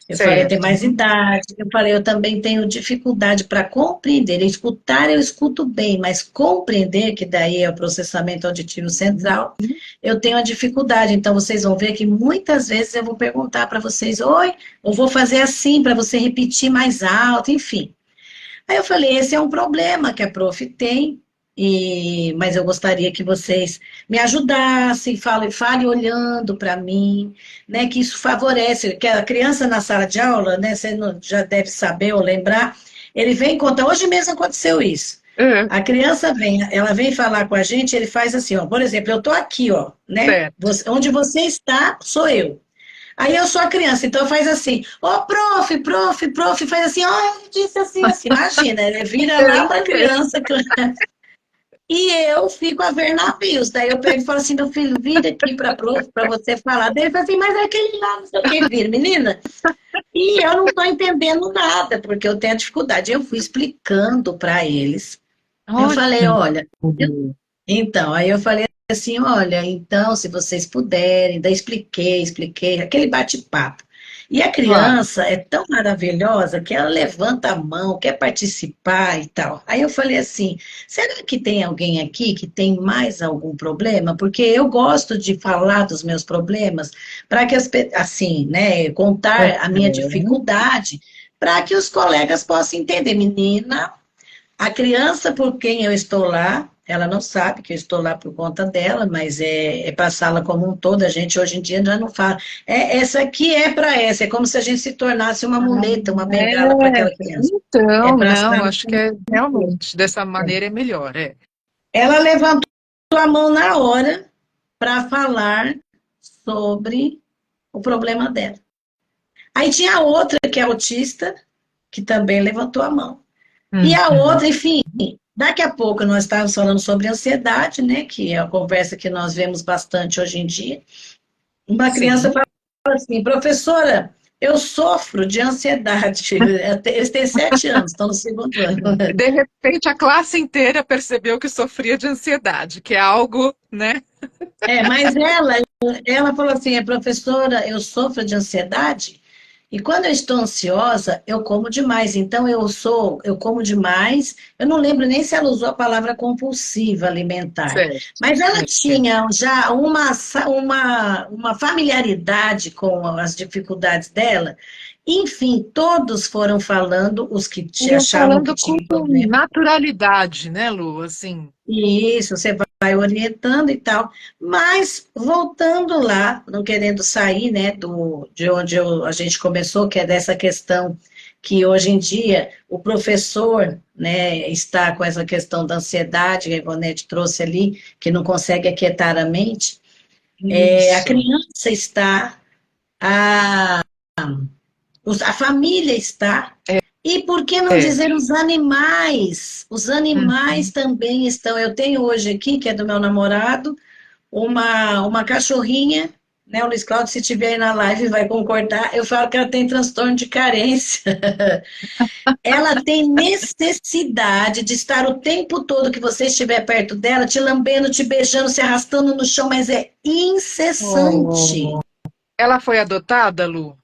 Eu falei, tem Certo. mais idade. Eu falei, eu também tenho dificuldade para compreender. Escutar, eu escuto bem, mas compreender, que daí é o processamento auditivo central, eu tenho a dificuldade. Então, vocês vão ver que muitas vezes eu vou perguntar para vocês, oi, ou vou fazer assim, para você repetir mais alto, enfim. Aí eu falei, esse é um problema que a prof tem, mas eu gostaria que vocês me ajudassem, fale olhando para mim, né, que isso favorece, que a criança na sala de aula, né, você já deve saber ou lembrar, ele vem contar, hoje mesmo aconteceu isso. É, A criança vem, ela vem falar com a gente, ele faz assim, ó, por exemplo, eu estou aqui, ó, né, certo. onde você está, sou eu. Aí eu sou a criança, então faz assim, ô prof, faz assim, ó, ele disse assim, imagina, ele vira Eu lá para a entendo. criança, e eu fico a ver navios, daí eu pego e falo assim, meu filho, vira aqui para prof, para você falar, daí ele fala assim, mas é aquele lá, não sei o que, vira, menina, e eu não estou entendendo nada, porque eu tenho dificuldade, eu fui explicando para eles, eu falei, Ótimo. olha, então, aí eu falei assim, olha, então, se vocês puderem, daí expliquei, aquele bate-papo. E a Claro. criança é tão maravilhosa que ela levanta a mão, quer participar e tal. Aí eu falei assim, será que tem alguém aqui que tem mais algum problema? Porque eu gosto de falar dos meus problemas para que assim, né, contar a minha Uhum. dificuldade para que os colegas possam entender. Menina, a criança por quem eu estou lá, Ela não sabe que eu estou lá por conta dela, mas é passá-la como um todo. A gente hoje em dia já não fala. Essa aqui é para essa, é como se a gente se tornasse uma muleta, uma É, bengala para aquela criança. É então, para não, sala acho que como é um todo. realmente dessa maneira é melhor, é. Ela levantou a mão na hora para falar sobre o problema dela. Aí tinha a outra que é autista, que também levantou a mão. E a Uhum. outra, enfim, daqui a pouco nós estávamos falando sobre ansiedade, né? Que é a conversa que nós vemos bastante hoje em dia. Uma criança Sim. fala assim, professora, eu sofro de ansiedade. Eles têm 7 anos, estão no segundo ano. De repente, a classe inteira percebeu que sofria de ansiedade, que é algo, né? Mas ela falou assim, professora, eu sofro de ansiedade e quando eu estou ansiosa, eu como demais. Então eu como demais. Eu não lembro nem se ela usou a palavra compulsiva alimentar, Certo. mas ela É. tinha já uma familiaridade com as dificuldades dela. Enfim, todos foram falando, os que Iam achavam que falando com tinha problema. naturalidade, né, Lu? Assim, Isso, você vai orientando e tal. Mas, voltando lá, não querendo sair, né, de onde a gente começou, que é dessa questão que hoje em dia o professor, né, está com essa questão da ansiedade, que a Ivonete trouxe ali, que não consegue aquietar a mente. A isso. criança está, a, a família está, e por que não É. dizer os animais? Os animais Uhum. também estão. Eu tenho hoje aqui, que é do meu namorado, uma cachorrinha, né? O Luiz Cláudio, se estiver aí na live, vai concordar. Eu falo que ela tem transtorno de carência. Ela tem necessidade de estar o tempo todo que você estiver perto dela, te lambendo, te beijando, se arrastando no chão, mas é incessante. Oh. Ela foi adotada, Lu?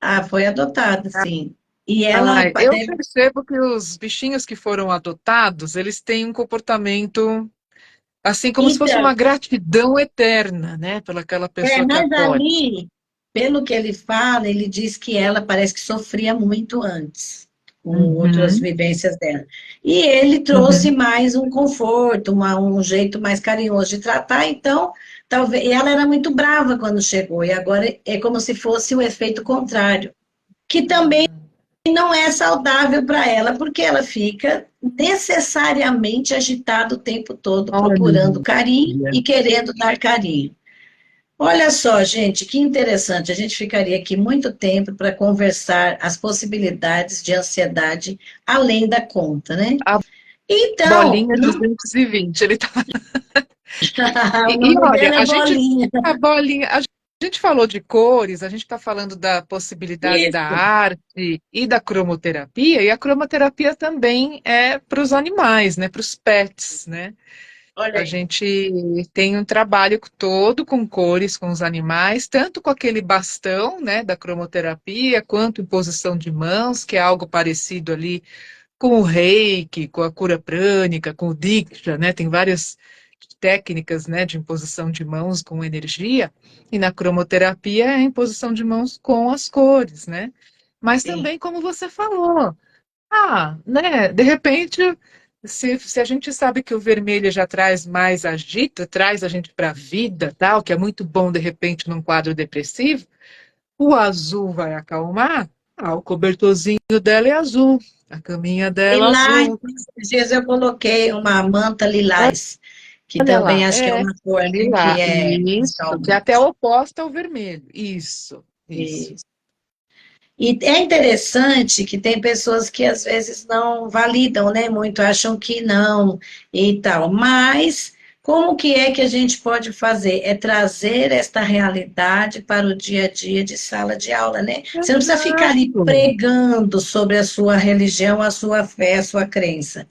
Ah, foi adotada, sim. E ela Ah, eu percebo que os bichinhos que foram adotados, eles têm um comportamento assim como se fosse então, uma gratidão eterna, né, pelaquela pessoa que mas acolhe. ali, pelo que ele fala, ele diz que ela parece que sofria muito antes, com outras Uhum, vivências dela. E ele trouxe uhum. mais um conforto, um jeito mais carinhoso de tratar, então, talvez. E ela era muito brava quando chegou, e agora é como se fosse o efeito contrário, que também não é saudável para ela, porque ela fica necessariamente agitada o tempo todo, procurando carinho Olha. e querendo dar carinho. Olha só, gente, que interessante. A gente ficaria aqui muito tempo para conversar as possibilidades de ansiedade além da conta, né? A Então, bolinha 220, ele tá. o E nome olha, dela é Bolinha. a bolinha, a gente falou de cores, a gente está falando da possibilidade da Isso. arte e da cromoterapia, e a cromoterapia também é para os animais, né, para os pets, né? Olha A aí. gente tem um trabalho todo com cores, com os animais, tanto com aquele bastão, né, da cromoterapia, quanto em posição de mãos, que é algo parecido ali com o reiki, com a cura prânica, com o diksha, né? Tem várias técnicas, né, de imposição de mãos com energia, e na cromoterapia é a imposição de mãos com as cores, né? Mas Sim. também, como você falou, né, de repente, se a gente sabe que o vermelho já traz mais agita, traz a gente para a vida, tal, que é muito bom, de repente, num quadro depressivo, o azul vai acalmar, o cobertorzinho dela é azul, a caminha dela Lilás, azul. esses dias eu coloquei uma manta lilás, que Olha também lá, acho que é uma cor, né, que lilá, é mais isso, que é até calmante. oposta ao vermelho. Isso. E é interessante que tem pessoas que às vezes não validam, né, muito, acham que não e tal. Mas como que é que a gente pode fazer? É trazer esta realidade para o dia a dia de sala de aula, né? Você não precisa ficar ali Exato. pregando sobre a sua religião, a sua fé, a sua crença,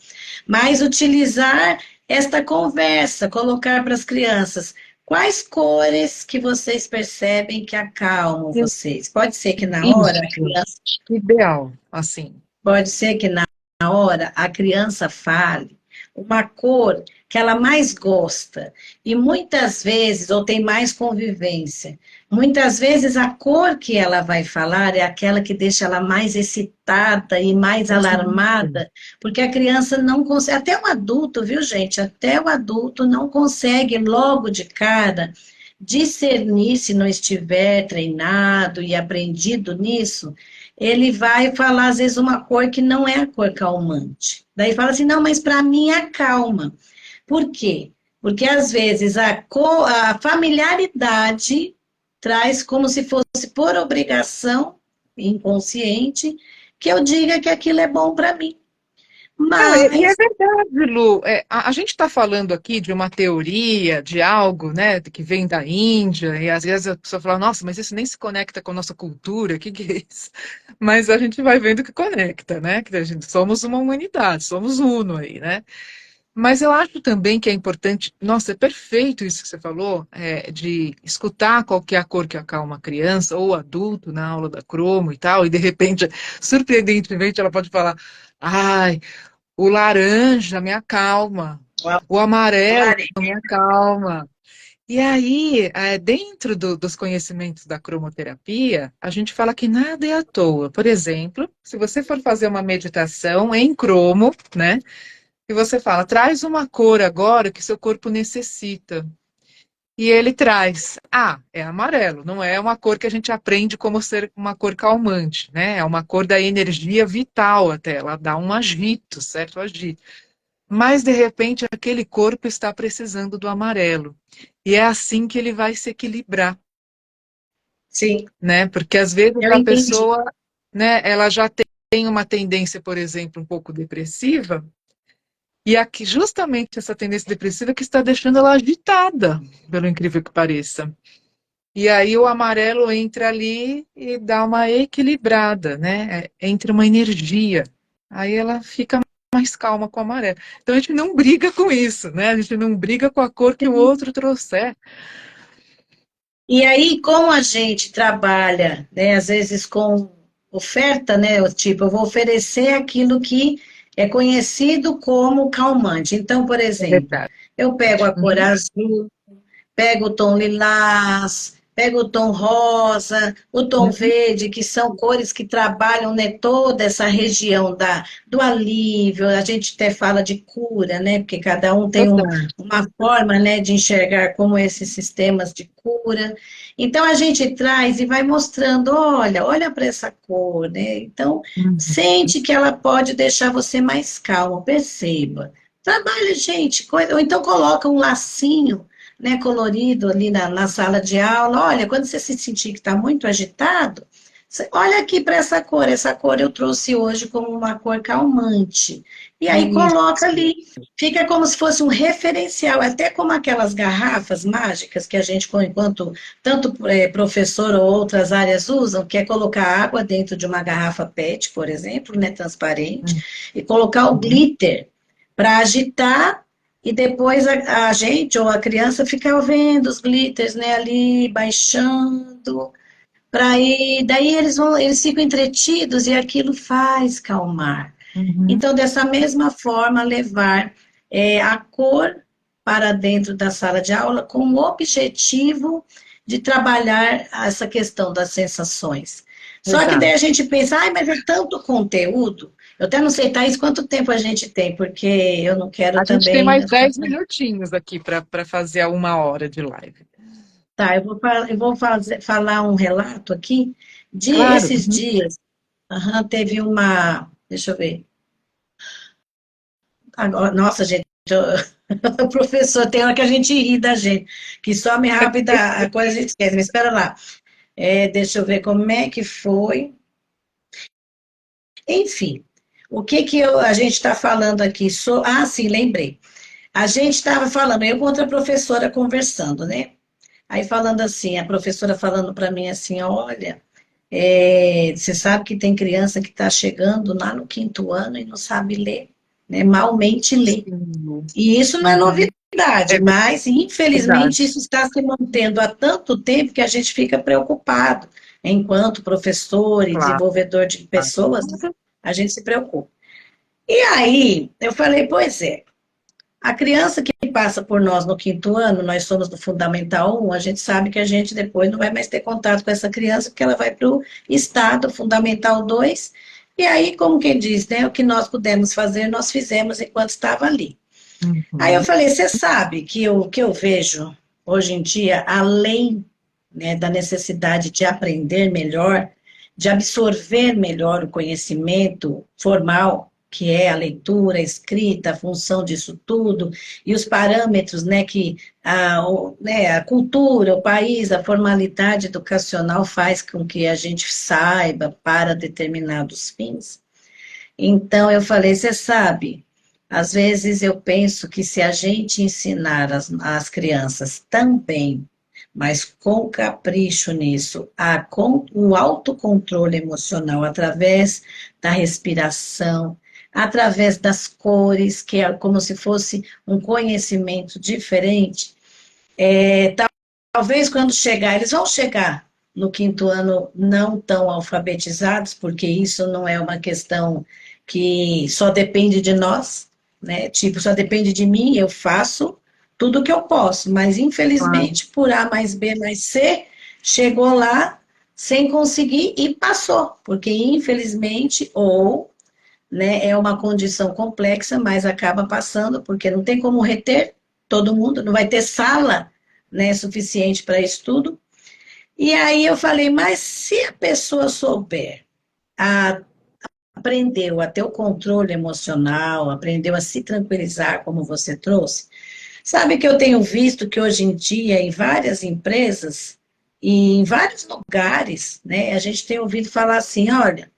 mas utilizar esta conversa, colocar para as crianças. Quais cores que vocês percebem que acalmam vocês? Pode ser que na hora a Isso. criança, Ideal, assim. pode ser que na hora a criança fale uma cor que ela mais gosta. E muitas vezes, ou tem mais convivência, muitas vezes a cor que ela vai falar é aquela que deixa ela mais excitada e mais Sim. alarmada, porque a criança não consegue, até o adulto, viu, gente? Até o adulto não consegue logo de cara discernir se não estiver treinado e aprendido nisso, ele vai falar, às vezes, uma cor que não é a cor calmante. Daí fala assim, não, mas para mim acalma. Por quê? Porque, às vezes, a familiaridade traz como se fosse por obrigação inconsciente que eu diga que aquilo é bom para mim. Não, e é Mas, verdade, Lu. A gente está falando aqui de uma teoria, de algo, né, que vem da Índia, e às vezes a pessoa fala, nossa, mas isso nem se conecta com a nossa cultura, o que que é isso? Mas a gente vai vendo que conecta, né? Que a gente somos uma humanidade, somos uno aí, né? Mas eu acho também que é importante, nossa, é perfeito isso que você falou, de escutar qual que é a cor que acalma a criança ou o adulto na aula da cromo e tal, e de repente, surpreendentemente, ela pode falar, ai, o laranja me acalma, o amarelo Lari, me acalma. E aí, dentro dos conhecimentos da cromoterapia, a gente fala que nada é à toa. Por exemplo, se você for fazer uma meditação em cromo, né? E você fala, traz uma cor agora que seu corpo necessita. E ele traz, é amarelo, não é uma cor que a gente aprende como ser uma cor calmante, né? É uma cor da energia vital até, ela dá um agito, certo? Agito. Mas de repente aquele corpo está precisando do amarelo. E é assim que ele vai se equilibrar, sim, né? Porque às vezes eu a entendi. pessoa, né, ela já tem uma tendência, por exemplo, um pouco depressiva. E aqui, justamente essa tendência depressiva que está deixando ela agitada, pelo incrível que pareça. E aí o amarelo entra ali e dá uma equilibrada, né? Entra uma energia. Aí ela fica mais calma com o amarelo. Então a gente não briga com isso, né? A gente não briga com a cor que o outro trouxer. E aí, como a gente trabalha, né, às vezes com oferta, né, tipo, eu vou oferecer aquilo que é conhecido como calmante. Então, por É exemplo, verdade. eu pego a cor Uhum. azul, pega o tom lilás, pega o tom rosa, o tom Uhum. verde, que são cores que trabalham, né, toda essa região do alívio, a gente até fala de cura, né, porque cada um tem Verdade. uma forma, né, de enxergar como esses sistemas de cura. Então, a gente traz e vai mostrando, olha para essa cor, né, então, Uhum. sente que ela pode deixar você mais calmo, perceba. Trabalha, gente, ou então coloca um lacinho, né, colorido ali na sala de aula. Olha, quando você se sentir que está muito agitado, olha aqui para essa cor eu trouxe hoje como uma cor calmante. E aí coloca Isso. ali, fica como se fosse um referencial, até como aquelas garrafas mágicas que a gente, enquanto tanto professor ou outras áreas usam, que é colocar água dentro de uma garrafa PET, por exemplo, né, transparente, e colocar o Uhum. glitter para agitar e depois a gente ou a criança fica vendo os glitters, né, ali baixando, para ir, daí eles ficam entretidos e aquilo faz calmar. Uhum. Então, dessa mesma forma, levar a cor para dentro da sala de aula com o objetivo de trabalhar essa questão das sensações. Só que daí a Exato. gente pensa, ai, mas é tanto conteúdo. Eu até não sei, Thaís, quanto tempo a gente tem, porque eu não quero A gente tem também. mais 10 minutinhos aqui para fazer a 1 hora de live. Tá, falar um relato aqui de Claro. esses Uhum. dias. Aham, teve uma. Deixa eu ver. Agora, nossa, gente, o professor, tem hora que a gente ri da gente, que some rápido a coisa a gente esquece, mas espera lá. Deixa eu ver como é que foi. Enfim, o que que a gente está falando aqui? Sim, lembrei. A gente estava falando, eu com outra professora conversando, né? Aí falando assim, a professora falando para mim assim, olha, você sabe que tem criança que está chegando lá no quinto ano e não sabe ler, né? Malmente lê. Sim. E isso não é Uhum. novidade, É mas infelizmente verdade. isso está se mantendo há tanto tempo que a gente fica preocupado. Enquanto professor e Claro. desenvolvedor de pessoas, né, a gente se preocupa. E aí eu falei, pois é. A criança que passa por nós no quinto ano, nós somos do Fundamental 1, a gente sabe que a gente depois não vai mais ter contato com essa criança, porque ela vai para o estado Fundamental 2, e aí, como quem diz, né, o que nós pudemos fazer, nós fizemos enquanto estava ali. Aí eu Uhum. falei, você sabe que o que eu vejo hoje em dia, além, né, da necessidade de aprender melhor, de absorver melhor o conhecimento formal, que é a leitura, a escrita, a função disso tudo, e os parâmetros, né, que a cultura, o país, a formalidade educacional faz com que a gente saiba para determinados fins. Então eu falei, você sabe, às vezes eu penso que se a gente ensinar as crianças também, mas com capricho nisso, com o autocontrole emocional através da respiração, através das cores, que é como se fosse um conhecimento diferente, talvez quando chegar, eles vão chegar no quinto ano não tão alfabetizados, porque isso não é uma questão que só depende de nós, né? Tipo, só depende de mim, eu faço tudo o que eu posso, mas Claro. infelizmente, por A mais B mais C, chegou lá sem conseguir e passou, porque infelizmente, ou, né, é uma condição complexa, mas acaba passando, porque não tem como reter todo mundo, não vai ter sala, né, suficiente para estudo. E aí eu falei, mas se a pessoa souber, a, aprendeu a ter o controle emocional, aprendeu a se tranquilizar, como você trouxe, sabe que eu tenho visto que hoje em dia, em várias empresas e em vários lugares, né, a gente tem ouvido falar assim, olha,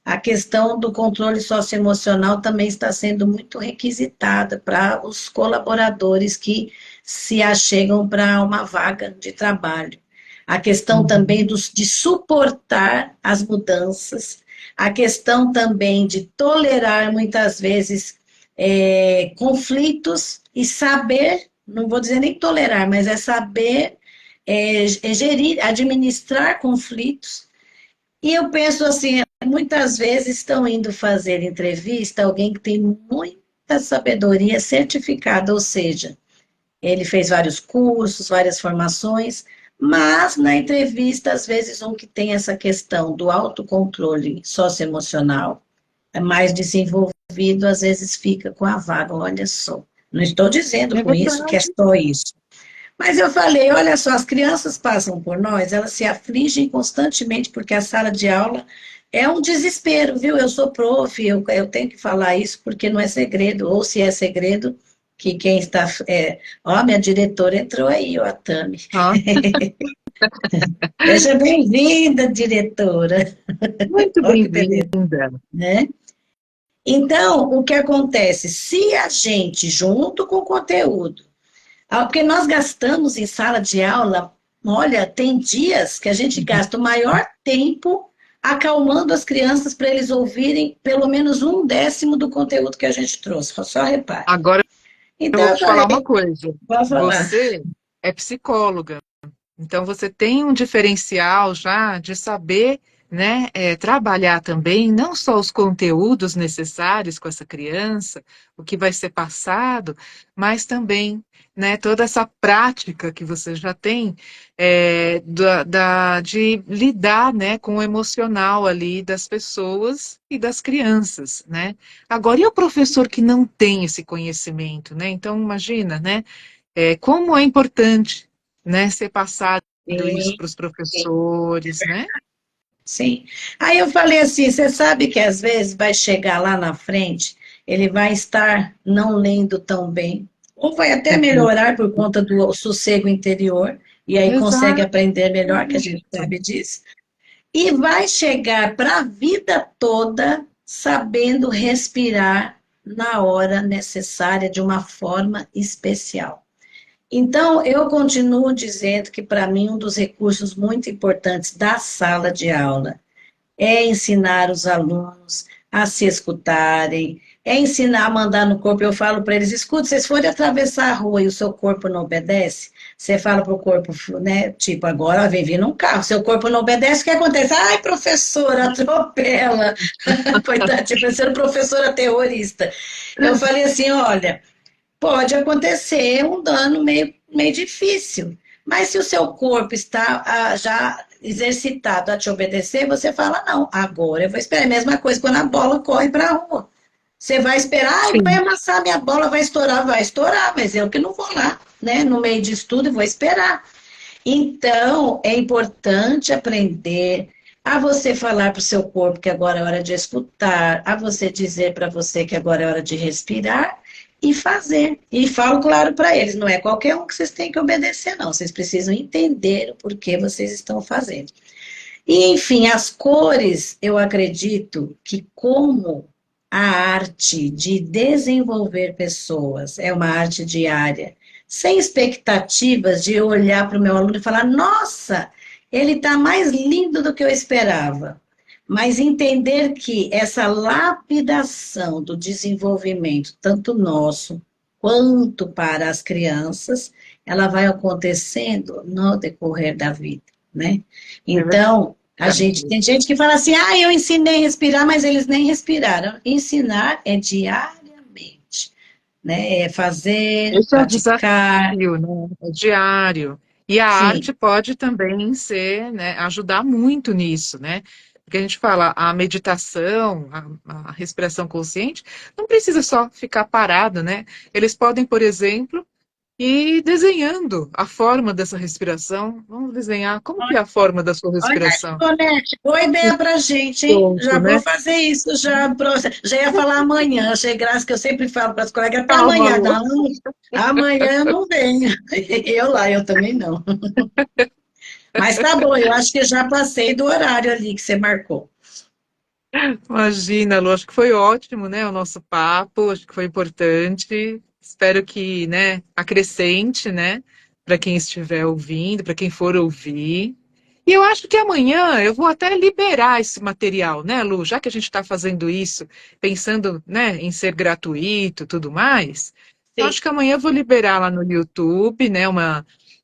a questão do controle socioemocional também está sendo muito requisitada para os colaboradores que se achegam para uma vaga de trabalho. A questão também Uhum. de suportar as mudanças, a questão também de tolerar muitas vezes conflitos e saber, não vou dizer nem tolerar, mas é saber gerir, administrar conflitos. E eu penso assim, muitas vezes estão indo fazer entrevista alguém que tem muita sabedoria certificada, ou seja, ele fez vários cursos, várias formações, mas na entrevista, às vezes, um que tem essa questão do autocontrole socioemocional é mais desenvolvido, às vezes fica com a vaga, olha só. Não estou dizendo É com isso que é verdade. só isso. Mas eu falei, olha só, as crianças passam por nós, elas se afligem constantemente, porque a sala de aula é um desespero, viu? Eu sou prof, eu tenho que falar isso porque não é segredo, ou se é segredo, que quem está. Ó, minha diretora entrou aí, ó, a Tami. Ó, Seja bem-vinda, diretora. muito Olha que beleza, bem-vinda. né? Então, o que acontece? Se a gente, junto com o conteúdo, porque nós gastamos em sala de aula, olha, tem dias que a gente gasta o maior tempo acalmando as crianças para eles ouvirem pelo menos um décimo do conteúdo que a gente trouxe. Só repare. Agora eu Então vou eu te falar falei, uma coisa. pode falar. Você é psicóloga. Então, você tem um diferencial já de saber, né, trabalhar também não só os conteúdos necessários com essa criança, o que vai ser passado, mas também, né, toda essa prática que você já tem de lidar, né, com o emocional ali das pessoas e das crianças, né? Agora, e o professor que não tem esse conhecimento, né? Então, imagina, né? Como é importante, né, ser passado isso Sim, para os professores, né? sim. Aí eu falei assim, você sabe que às vezes vai chegar lá na frente, ele vai estar não lendo tão bem, ou vai até Uhum. melhorar por conta do sossego interior, e aí consegue Exato, aprender melhor, que a gente sabe disso. E vai chegar para a vida toda sabendo respirar na hora necessária de uma forma especial. Então, eu continuo dizendo que, para mim, um dos recursos muito importantes da sala de aula é ensinar os alunos a se escutarem, é ensinar a mandar no corpo. Eu falo para eles: escute, se vocês forem atravessar a rua e o seu corpo não obedece, você fala para o corpo, né? Tipo, agora vem vindo um carro, seu corpo não obedece, o que acontece? Ai, professora, atropela. Coitado, tipo, sendo professora terrorista. Eu falei assim: olha. pode acontecer um dano meio difícil. Mas se o seu corpo está já exercitado a te obedecer, você fala, não, agora eu vou esperar. É a mesma coisa quando a bola corre para a rua. Você vai esperar, ai, vai Sim. amassar minha bola, vai estourar, mas eu que não vou lá, né, no meio de estudo e vou esperar. Então, é importante aprender a você falar para o seu corpo que agora é hora de escutar, a você dizer para você que agora é hora de respirar e fazer. E falo claro para eles, não é qualquer um que vocês têm que obedecer, não. Vocês precisam entender o porquê vocês estão fazendo. E, enfim, as cores, eu acredito que como a arte de desenvolver pessoas é uma arte diária, sem expectativas de olhar para o meu aluno e falar, nossa, ele está mais lindo do que eu esperava. Mas entender que essa lapidação do desenvolvimento, tanto nosso quanto para as crianças, ela vai acontecendo no decorrer da vida, né? É Então, verdade. tem gente que fala assim, ah, eu ensinei a respirar, mas eles nem respiraram. Ensinar é diariamente, né? É fazer, Esse é o praticar, desafio, né? É diário. E a sim. arte pode também ser, né, ajudar muito nisso, né? Porque a gente fala, a meditação, a respiração consciente, não precisa só ficar parado, né? Eles podem, por exemplo, ir desenhando a forma dessa respiração. Vamos desenhar como que é a forma da sua Olha, respiração. Tonete, boa ideia pra gente, hein? Pronto, Já vou né? fazer isso, já ia falar amanhã, achei graça que eu sempre falo para as colegas, até Calma, amanhã, Lu. não, amanhã eu não venho. Eu lá, eu também não. Mas tá bom, eu acho que já passei do horário ali que você marcou. Imagina, Lu, acho que foi ótimo, né, o nosso papo, acho que foi importante. Espero que, né, acrescente, né, para quem estiver ouvindo, para quem for ouvir. E eu acho que amanhã eu vou até liberar esse material, né, Lu? Já que a gente está fazendo isso, pensando, né, em ser gratuito, e tudo mais. Eu Sim. acho que amanhã eu vou liberar lá no YouTube, né,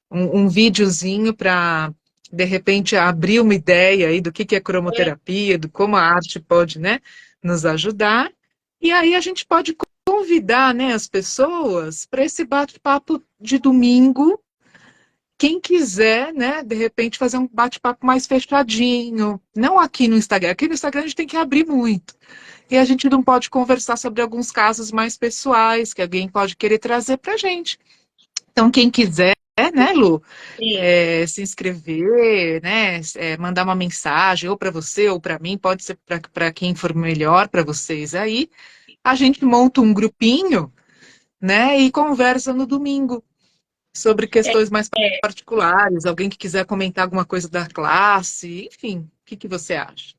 um videozinho para de repente abrir uma ideia aí do que é cromoterapia, do como a arte pode, né, nos ajudar. E aí a gente pode convidar, né, as pessoas para esse bate-papo de domingo. Quem quiser, né, de repente fazer um bate-papo mais fechadinho, não aqui no Instagram. Aqui no Instagram a gente tem que abrir muito. E a gente não pode conversar sobre alguns casos mais pessoais que alguém pode querer trazer para a gente. Então, quem quiser, né, Lu, Sim. se inscrever, né, mandar uma mensagem, ou para você ou para mim, pode ser para quem for melhor para vocês aí. A gente monta um grupinho, né, e conversa no domingo sobre questões mais particulares, alguém que quiser comentar alguma coisa da classe, enfim, o que que você acha?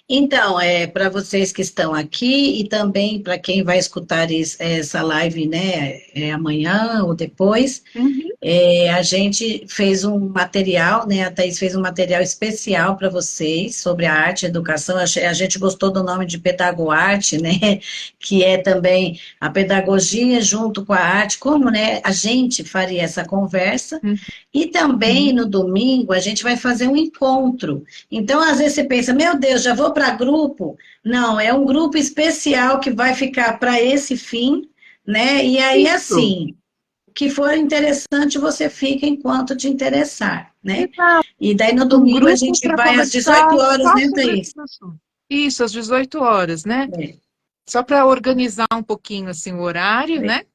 Então, para vocês que estão aqui e também para quem vai escutar essa live, né, amanhã ou depois, Uhum. a gente fez um material, né? A Thaís fez um material especial para vocês sobre a arte e a educação. A gente gostou do nome de Pedagoarte, né? Que é também a pedagogia junto com a arte, como, né, a gente faria essa conversa. E também Uhum. no domingo a gente vai fazer um encontro. Então, às vezes você pensa, meu Deus, já vou para grupo? Não, é um grupo especial que vai ficar para esse fim, né? E aí, Isso, assim, o que for interessante, você fica enquanto te interessar, né? exato. E daí no Um domingo a grupo gente para vai às 18 conversar horas, só né, sobre Thaís? esse assunto. Isso, às 18 horas, né? É, Só para organizar um pouquinho assim o horário, é, né?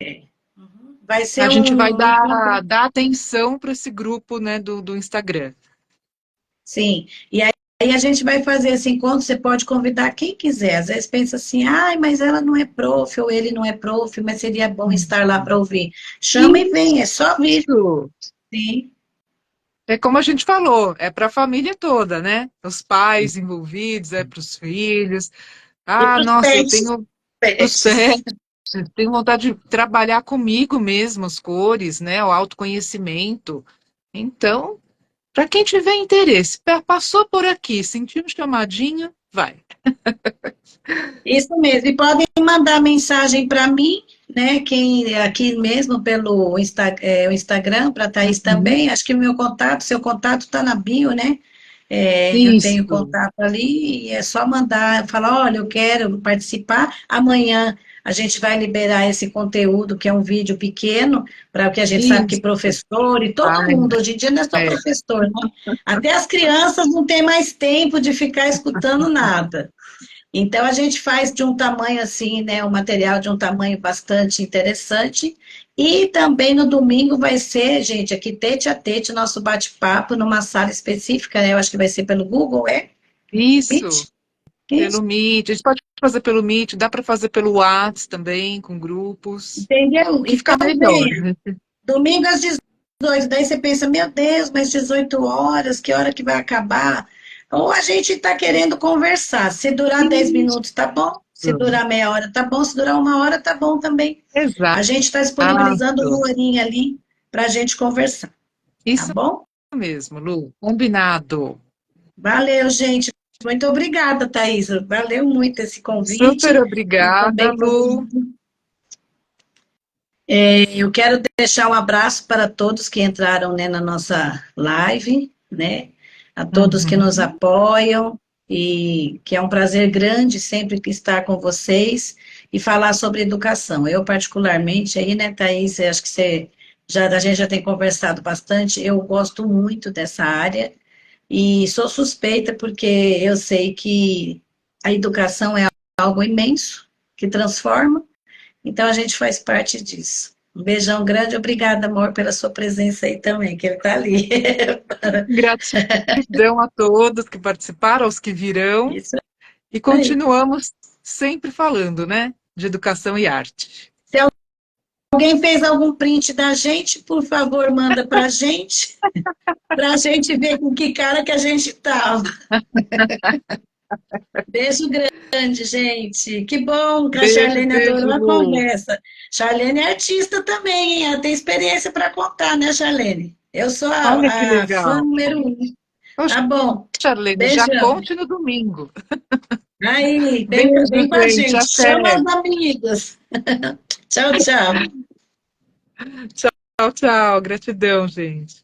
é. Uhum. Vai A ser gente vai um encontro, dar atenção para esse grupo, né, do Instagram. sim. E aí a gente vai fazer esse encontro, você pode convidar quem quiser. Às vezes pensa assim, ai, mas ela não é prof, ou ele não é prof, mas seria bom estar lá para ouvir. Chama e vem, é só vir. Isso. Sim. É como a gente falou, é para a família toda, né? Os pais envolvidos, é para os filhos. E Ah, para os nossa, eu pets, tenho os pets. pets, tenho vontade de trabalhar comigo mesmo as cores, né? O autoconhecimento. Então, para quem tiver interesse, passou por aqui, sentiu um chamadinho, vai. Isso mesmo. E podem mandar mensagem para mim, né? Quem aqui mesmo pelo o Instagram, para a Thaís Uhum. também. Acho que o meu contato, seu contato está na bio, né? Eu Isso. tenho contato ali e é só mandar, falar, olha, eu quero participar. Amanhã a gente vai liberar esse conteúdo, que é um vídeo pequeno, para que a gente sabe que Isso. professor e todo Ai, mundo, hoje em dia não é só é. professor, né? Até as crianças não têm mais tempo de ficar escutando nada. Então, a gente faz de um tamanho assim, né, o material de um tamanho bastante interessante. E também no domingo vai ser, gente, aqui tete a tete, nosso bate-papo numa sala específica, né? Eu acho que vai ser pelo Google, é? Isso, Meet? Isso, pelo Meet. A gente pode fazer pelo Meet, dá para fazer pelo Whats também, com grupos. entendeu? O que ficar Então, melhor, venha, né? domingo às 18, daí você pensa, meu Deus, mas 18 horas, que hora que vai acabar? Ou a gente está querendo conversar. Se durar 10 Isso. minutos, tá bom. Se durar meia hora, tá bom. Se durar uma hora, tá bom também. A Exato. gente está disponibilizando uma horinha ali para a gente conversar, tá Isso bom? mesmo, Lu. Combinado. Valeu, gente. Muito obrigada, Thaisa. Valeu muito esse Super convite e obrigada, também todo Lu. mundo. Eu quero deixar um abraço para todos que entraram, né, na nossa live, né? A todos que nos Uhum. apoiam e que é um prazer grande sempre que estar com vocês e falar sobre educação. Eu particularmente aí, né, Thaís, eu acho que a gente já tem conversado bastante. Eu gosto muito dessa área e sou suspeita porque eu sei que a educação é algo imenso que transforma. Então, a gente faz parte disso. Um beijão grande, obrigada, amor, pela sua presença aí também, que ele está ali. Gratidão a todos que participaram, aos que virão, Isso e aí. continuamos sempre falando, né, de educação e arte. Se alguém fez algum print da gente, por favor, manda para a gente ver com que cara que a gente estava. Beijo grande, gente. Que bom que a Beijo, Charlene beijo, adorou a Lu. conversa. Charlene é artista também, hein? Ela tem experiência para contar, né, Charlene? Eu sou Olha que a fã legal. número um. Poxa, Tá bom. Charlene, já Beijão. conte no domingo. Aí, Beijo, vem com a gente. gente, chama Até. as amigas. Tchau, tchau. Tchau, tchau. Gratidão, gente.